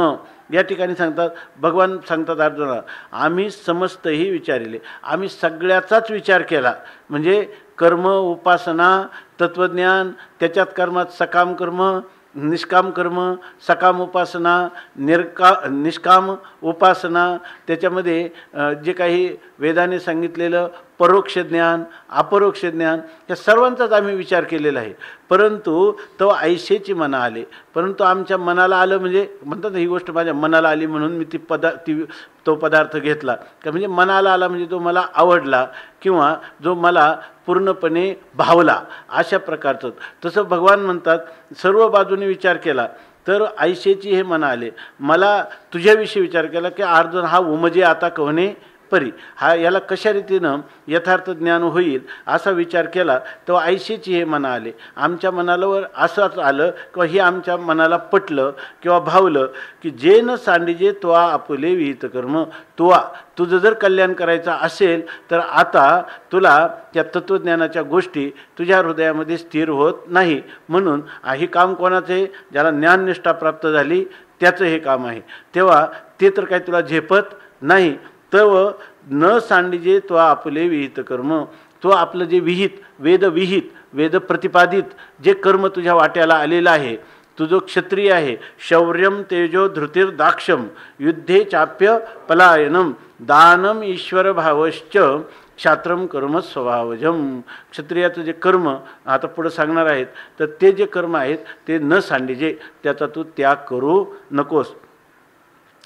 या ठिकाणी सांगतात, भगवान सांगतात अर्जुनाला, आम्ही समस्तही विचारिले, आम्ही सगळ्याचाच विचार केला. म्हणजे कर्म, उपासना, तत्वज्ञान, त्याच्यात कर्मात सकाम कर्म, निष्काम कर्म, सकाम उपासना, निष्काम उपासना, त्याच्यामध्ये जे काही वेदाने सांगितलेलं परोक्ष ज्ञान, अपरोक्ष ज्ञान या सर्वांचाच आम्ही विचार केलेला आहे. परंतु तो ऐशेची मना आले. परंतु आमच्या मनाला आलं म्हणजे म्हणतात ही गोष्ट माझ्या मनाला आली म्हणून मी तो पदार्थ घेतला का, म्हणजे मनाला आला म्हणजे तो मला आवडला किंवा जो मला पूर्णपणे भावला, अशा प्रकारचं. तसं भगवान म्हणतात सर्व बाजूने विचार केला तर ऐशेची हे मना आले. मला तुझ्याविषयी विचार केला की अर्जुन हा उमजे आता कहणे परी, हा याला कशा रीतीनं यथार्थ ज्ञान होईल असा विचार केला तेव्हा ऐशेची हे मना आले. आमच्या मनालावर असंच आलं किंवा हे आमच्या मनाला पटलं किंवा भावलं की जे न सांडिजे त्वा आपुले विहित कर्म. तुझं जर कल्याण करायचं असेल तर आता तुला त्या तत्त्वज्ञानाच्या गोष्टी तुझ्या हृदयामध्ये स्थिर होत नाही. म्हणून हे काम कोणाचं आहे? ज्याला ज्ञाननिष्ठा प्राप्त झाली त्याचं हे काम आहे. तेव्हा ते तर काही तुला झेपत नाही. तव न सांडिजे तो आपले विहित कर्म. तो आपलं जे विहित वेद प्रतिपादित जे कर्म तुझ्या वाट्याला आलेलं आहे, तू जो क्षत्रिय आहे, शौर्यम तेजो धृतीर दाक्षम युद्धे चाप्य पलायनम दानम ईश्वर भावश्च क्षात्रम कर्म स्वभावजम. क्षत्रियाचं जे कर्म आता पुढं सांगणार आहेत, तर ते जे कर्म आहेत ते न सांडिजे, त्याचा तू त्याग करू नकोस.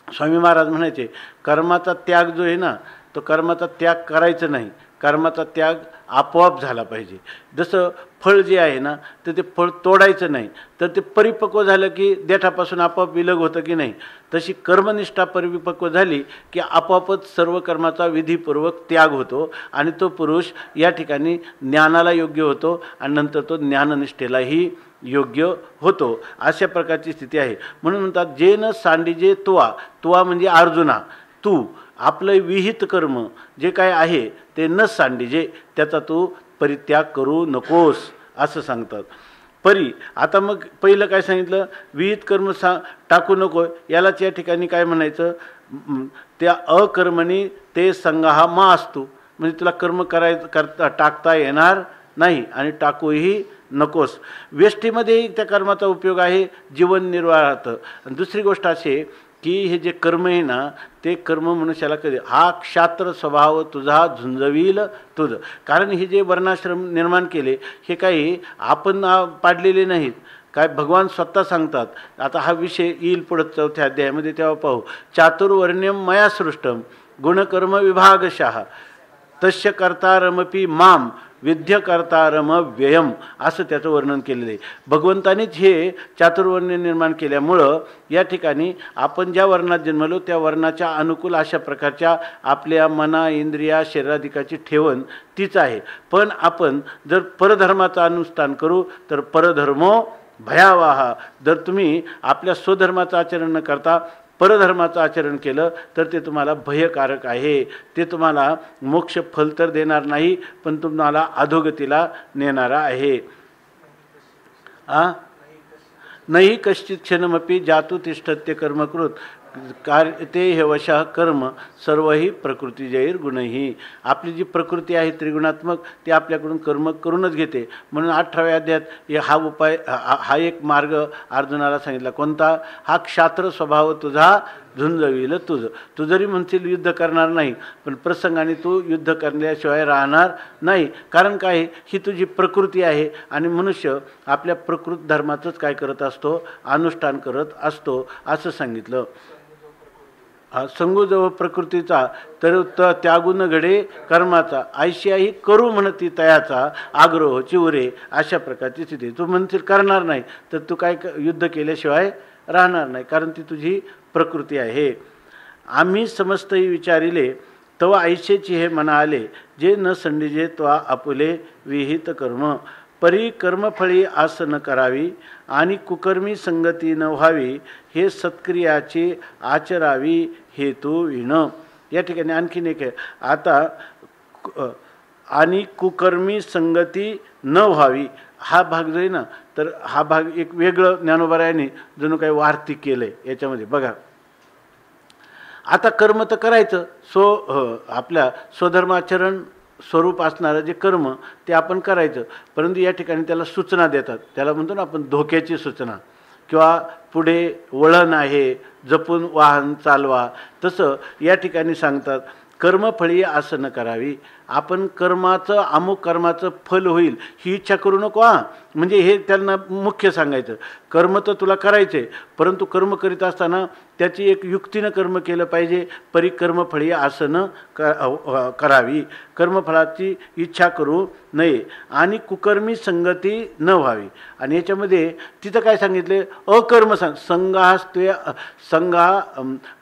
स्वामी महाराज म्हणायचे कर्माचा त्याग जो आहे ना, तो कर्माचा त्याग करायचं नाही, कर्माचा त्याग आपोआप झाला पाहिजे. जसं फळ जे आहे ना, तर ते फळ तोडायचं नाही, तर ते परिपक्व झालं की देठापासून आपोआप विलग होतं की नाही, तशी कर्मनिष्ठा परिपक्व झाली की आपोआपच सर्व कर्माचा विधीपूर्वक त्याग होतो आणि तो पुरुष या ठिकाणी ज्ञानाला योग्य होतो आणि नंतर तो ज्ञाननिष्ठेलाही योग्य होतो. अशा प्रकारची स्थिती आहे. म्हणून म्हणतात जे न सांडिजे तुवा म्हणजे अर्जुना, तू आपलं विहित कर्म जे काय आहे ते न सांडिजे, त्याचा तू परित्याग करू नकोस असं सांगतात. आता मग पहिलं काय सांगितलं? विहित कर्म टाकू नको. यालाच या ठिकाणी काय म्हणायचं? त्या अकर्मणी ते संगाहा मा असतो, म्हणजे तुला कर्म टाकता येणार नाही आणि टाकूही नकोस. व्यष्टीमध्येही त्या कर्माचा उपयोग आहे जीवन निर्वाहार्थ. आणि दुसरी गोष्ट अशी की हे जे कर्म आहे ना, ते कर्म मनुष्याला कधी हा क्षात्र स्वभाव तुझा झुंजवील तुझं. कारण हे जे वर्णाश्रम निर्माण केले हे काही आपण पाडलेले नाहीत, काय भगवान स्वतः सांगतात. आता हा विषय येईल पुढं 4थ्या अध्यायामध्ये, तेव्हा पाहू. चातुर्वर्ण्यम मया सृष्टम गुणकर्म विभागशः तस्य कर्तारमपि माम विद्य कर्तारम व्ययम, असं त्याचं वर्णन केलेलं आहे. भगवंतानीच हे चातुर्वर्ण्य निर्माण केल्यामुळं या ठिकाणी आपण ज्या वर्णात जन्मलो त्या वर्णाच्या अनुकूल अशा प्रकारच्या आपल्या मना इंद्रिया शरीराधिकाची ठेवण तीच आहे. पण आपण जर परधर्माचं अनुष्ठान करू तर परधर्मो भयावहा. जर तुम्ही आपल्या स्वधर्माचं आचरण न करता परधर्माचं आचरण केलं तर ते तुम्हाला भयकारक आहे. ते तुम्हाला मोक्ष फल तर देणार नाही, पण तुम्हाला अधोगतीला नेणारा आहे. नाही कश्चित क्षणमपि जातु तिष्ठत्य कर्मकृत कार्य ते हे वशः कर्म सर्वही प्रकृतीजैर गुणही. आपली जी प्रकृती आहे त्रिगुणात्मक ती आपल्याकडून कर्म करूनच घेते. म्हणून 18व्या अध्यायात हा उपाय हा एक मार्ग अर्जुनाला सांगितला. कोणता? हा क्षात्र स्वभाव तुझा झुंजविल तुझं. तू जरी म्हणशील युद्ध करणार नाही, पण प्रसंगाने तू युद्ध करण्याशिवाय राहणार नाही. कारण काय? ही तुझी प्रकृती आहे आणि मनुष्य आपल्या प्रकृत धर्माचंच काय करत असतो? अनुष्ठान करत असतो असं सांगितलं. संगोजव प्रकृतीचा तर त्यागून घडे कर्माचा ऐशियाही करू म्हणती तयाचा आग्रह चिवरे. अशा प्रकारची स्थिती. तू म्हणशील करणार नाही तर तू काय युद्ध केल्याशिवाय राहणार नाही, कारण ती तुझी प्रकृती आहे. आम्ही समस्तही विचारिले तवा ऐशेची हे मना आले जे न संडिजे त्वा आपुले विहित कर्म. परी कर्मफळी आस न करावी आणि कुकर्मी संगती न व्हावी, हे सत्क्रियाची आचरावी हेतू विण. या ठिकाणी आणखीन एक आहे. आता आणि कुकर्मी संगती न व्हावी हा भाग जो आहे ना, तर हा भाग एक वेगळं ज्ञानोबरायाने जणू काही वार्तिक केलं आहे याच्यामध्ये. बघा आता कर्म तर करायचं, आपल्या स्वधर्माचरण स्वरूप असणारं जे कर्म ते आपण करायचं, परंतु या ठिकाणी त्याला सूचना देतात. त्याला म्हणतो ना आपण धोक्याची सूचना, किंवा पुढे वळण आहे जपून वाहन चालवा. तसं या ठिकाणी सांगतात कर्मफळी असं न करावी. आपण कर्माचं अमुक कर्माचं फल होईल ही इच्छा करू नको हां. म्हणजे हे त्यांना मुख्य सांगायचं. कर्म तर तुला करायचं आहे, परंतु कर्म करीत असताना त्याची एक युक्तीनं कर्म केलं पाहिजे. परी कर्मफळी असं न करावी. कर्मफळाची इच्छा करू नये आणि कुकर्मी संगती न व्हावी. आणि याच्यामध्ये तिथं काय सांगितले? अकर्म संगास्तु संगा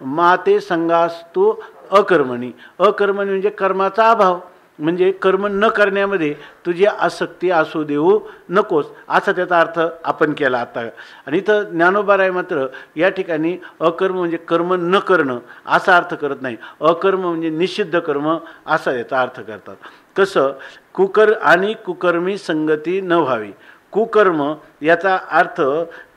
माते संगास्तु अकर्मणी. अकर्मणी म्हणजे कर्माचा अभाव, म्हणजे कर्म न करण्यामध्ये तुझी आसक्ती असू देऊ नकोस, असा त्याचा अर्थ आपण केला आता. आणि इथं ज्ञानोबा मात्र या ठिकाणी अकर्म म्हणजे कर्म न करणं असा अर्थ करत नाही. अकर्म म्हणजे निषिद्ध कर्म असा याचा अर्थ करतात. कसं? कुकर्मी संगती न व्हावी. कुकर्म याचा अर्थ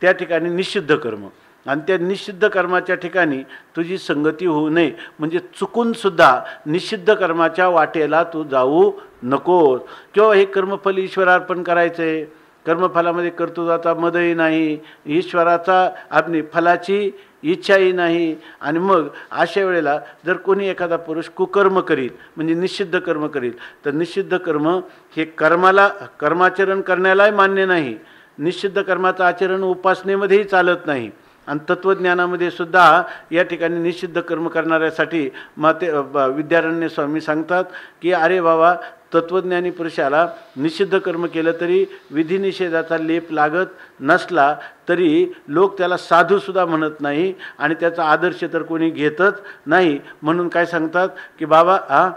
त्या ठिकाणी निषिद्ध कर्म, आणि त्या निषिद्ध कर्माच्या ठिकाणी तुझी संगती होऊ नये. म्हणजे चुकूनसुद्धा निषिद्ध कर्माच्या वाटेला तू जाऊ नकोस. किंवा हे कर्मफल ईश्वरार्पण करायचं आहे, कर्मफलामध्ये कर्तृत्वाचा मदही नाही, ईश्वराचा आपली फलाची इच्छाही नाही. आणि मग अशा वेळेला जर कोणी एखादा पुरुष कुकर्म करील म्हणजे निषिद्ध कर्म करील, तर निषिद्ध कर्म हे कर्माचरण करण्यालाही मान्य नाही. निषिद्ध कर्माचं आचरण उपासनेमध्येही चालत नाही. आणि तत्त्वज्ञानामध्ये सुद्धा या ठिकाणी निषिद्ध कर्म करणाऱ्यासाठी विद्यारण्य स्वामी सांगतात की अरे बाबा, तत्त्वज्ञानी पुरुषाला निषिद्ध कर्म केलं तरी विधिनिषेधाचा लेप लागत नसला तरी लोक त्याला साधूसुद्धा म्हणत नाही आणि त्याचा आदर्श तर कोणी घेतच नाही. म्हणून काय सांगतात की बाबा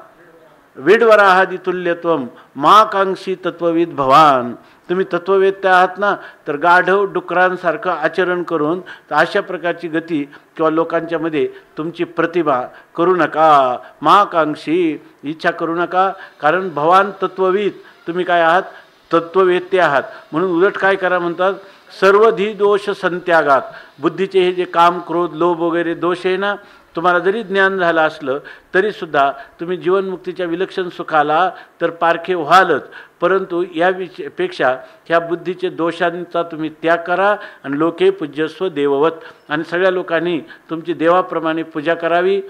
वेडवराहादी तुल्यत्वम महाकांक्षी तत्वविद भवान. तुम्ही तत्ववेत्ता आहात ना, तर गाढव डुकरांसारखं आचरण करून अशा प्रकारची गती किंवा लोकांच्यामध्ये तुमची प्रतिभा करू नका. महाकांक्षी इच्छा करू नका, कारण भवान तत्वविद, तुम्ही काय आहात? तत्ववेत्ते आहात. म्हणून उलट काय करा म्हणतात? सर्वधी दोष संत्यागात. बुद्धीचे हे जे काम, क्रोध, लोभ वगैरे दोष आहे ना, तुम्हाला जरी ज्ञान झालं असलं तरीसुद्धा तुम्ही जीवनमुक्तीच्या विलक्षण सुखाला तर पारखे व्हालच, परंतु या पेक्षा ह्या बुद्धीचे दोषांचा तुम्ही त्याग करा आणि लोके पूज्यस्व देववत. आणि सगळ्या लोकांनी तुमची देवाप्रमाणे पूजा करावी,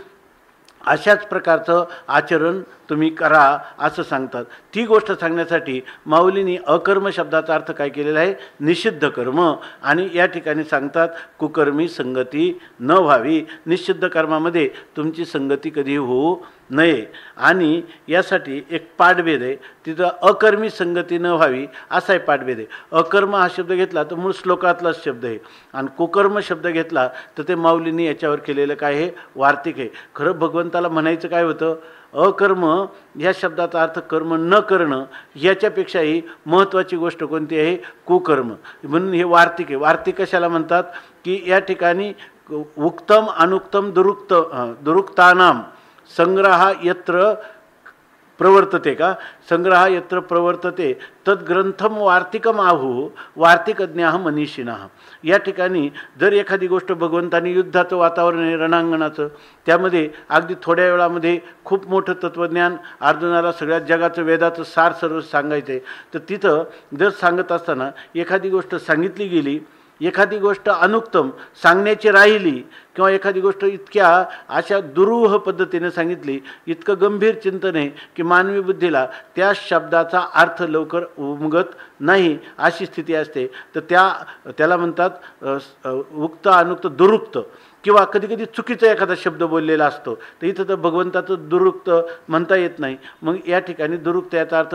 अशाच प्रकारचं आचरण तुम्ही करा असं सांगतात. ती गोष्ट सांगण्यासाठी माऊलींनी अकर्म शब्दाचा अर्थ काय केलेला आहे? निषिद्ध कर्म. आणि या ठिकाणी सांगतात कुकर्मी संगती न व्हावी. निषिद्ध कर्मामध्ये तुमची संगती कधी होऊ नये. आणि यासाठी एक पाठभेद आहे, तिथं अकर्मी संगती न व्हावी असा पाठभेद आहे. अकर्म हा शब्द घेतला तर मूळ श्लोकातलाच शब्द आहे, आणि कुकर्म शब्द घेतला तर ते माऊलींनी याच्यावर केलेलं काय आहे? वार्तिक आहे. खरं भगवंताला म्हणायचं काय होतं? अकर्म ह्या शब्दाचा अर्थ कर्म न करणं, ह्याच्यापेक्षाही महत्त्वाची गोष्ट कोणती आहे? कुकर्म. म्हणून हे वार्तिक आहे. वार्तिक कशाला म्हणतात? की या ठिकाणी उक्तम अनुक्तम दुरुक्तानाम संग्रह यत्र प्रवर्तते का? संग्रह यत्र प्रवर्तते तद्ग्रंथम वार्तिकम आहू वार्तिकज्ञाः मनीषिणः. या ठिकाणी जर एखादी गोष्ट भगवंतांनी युद्धाचं वातावरण आहे, रणांगणाचं, त्यामध्ये अगदी थोड्या वेळामध्ये खूप मोठं तत्त्वज्ञान अर्जुनाला सगळ्या जगाचं वेदाचं सार सर्व सांगायचं आहे, तर तिथं जर सांगत असताना एखादी गोष्ट सांगितली गेली, एखादी गोष्ट अनुक्तम सांगण्याची राहिली, किंवा एखादी गोष्ट इतक्या अशा दुरूह पद्धतीने सांगितली, इतकं गंभीर चिंतन आहे की मानवी बुद्धीला त्या शब्दाचा अर्थ लवकर उमगत नाही, अशी स्थिती असते. तर त्याला म्हणतात उक्त अनुक्त दुरुक्त, किंवा कधीकधी चुकीचा एखादा शब्द बोललेला असतो, तर इथं तर भगवंताचं दुरुक्त म्हणता येत नाही. मग या ठिकाणी दुरुक्त याचा अर्थ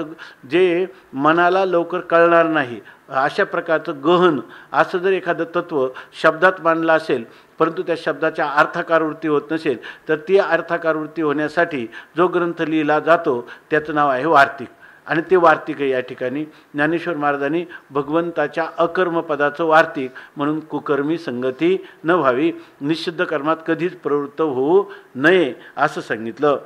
जे मनाला लवकर कळणार नाही अशा प्रकारचं गहन असं जर एखादं तत्त्व शब्दात मांडलं असेल, परंतु त्या शब्दाच्या अर्थाकार वृत्ती होत नसेल, तर ती अर्थाकार वृत्ती होण्यासाठी जो ग्रंथ लिहिला जातो त्याचं नाव आहे वार्तिक. आणि ते वार्तिक आहे या ठिकाणी ज्ञानेश्वर महाराजांनी भगवंताच्या अकर्मपदाचं वार्तिक म्हणून कुकर्मी संगती न व्हावी, निषिद्ध कर्मात कधीच प्रवृत्त होऊ नये असं सांगितलं.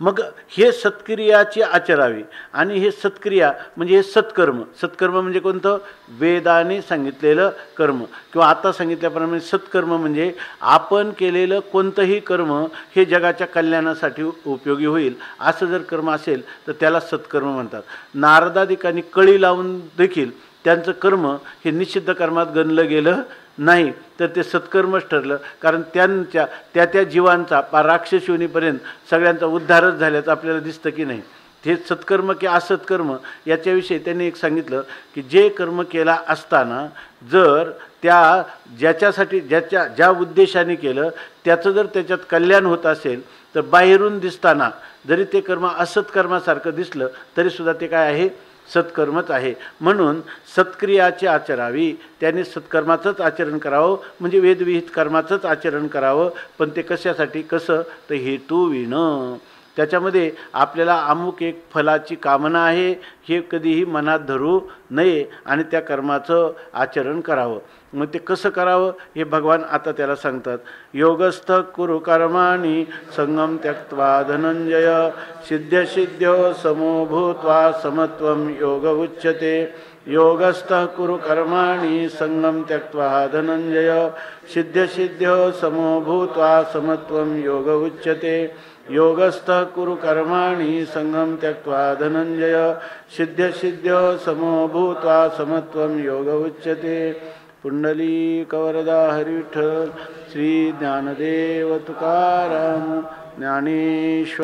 मग हे सत्क्रियाची आचरावी. आणि हे सत्क्रिया म्हणजे हे सत्कर्म. सत्कर्म म्हणजे कोणतं? वेदाने सांगितलेलं कर्म, किंवा आता सांगितल्याप्रमाणे सत्कर्म म्हणजे आपण केलेलं कोणतंही कर्म हे जगाच्या कल्याणासाठी उपयोगी होईल असं जर कर्म असेल तर त्याला सत्कर्म म्हणतात. नारदादिकांनी कळी लावून देखील त्यांचं कर्म हे निषिद्ध कर्मात गणलं गेलं नाही, तर ते सत्कर्मच ठरलं. कारण त्यांच्या त्या जीवांचा पार राक्षस योनीपर्यंत सगळ्यांचा उद्धारच झाल्याचं आपल्याला दिसतं की नाही. हे सत्कर्म की असत्कर्म याच्याविषयी त्यांनी एक सांगितलं की जे कर्म केला असताना जर त्या ज्याच्यासाठी ज्या उद्देशाने केलं त्याचं जर त्याच्यात कल्याण होत असेल तर बाहेरून दिसताना जरी ते कर्म असत्कर्मासारखं दिसलं तरीसुद्धा ते काय आहे, सत्कर्मच आहे. म्हणून सत्क्रियाची आचरावी, त्याने सत्कर्माचंच आचरण करावं, म्हणजे वेदविहित कर्माचंच आचरण करावं. पण ते कशासाठी, कसं तर हेतूविणं. त्याच्यामध्ये आपल्याला अमुक एक फलाची कामना आहे हे कधीही मनात धरू नये आणि त्या कर्माचं आचरण करावं. मग ते कसं करावं हे भगवान आता त्याला सांगतात. योगस्थ कुरु कर्माणि संगम त्यक्त्वा धनंजय सिद्ध्यसिद्ध्यो समो भूत्वा समत्वं योग उच्यते. योगस्थ कुरु कर्माणि संगम त्यक्त्वा धनंजय सिद्ध्यसिद्ध्यो समो भूत्वा समत्वं योग उच्यते. योगस्थ कुरु कर्माणि संगम त्यक्त्वा धनंजय सिद्ध्यसिद्ध्यो समो भूत्वा समत्वं योग उच्यते. पुंडलीकवरदा हरी विठ्ठल. श्री ज्ञानदेव तुकाराम ज्ञानेश्वर.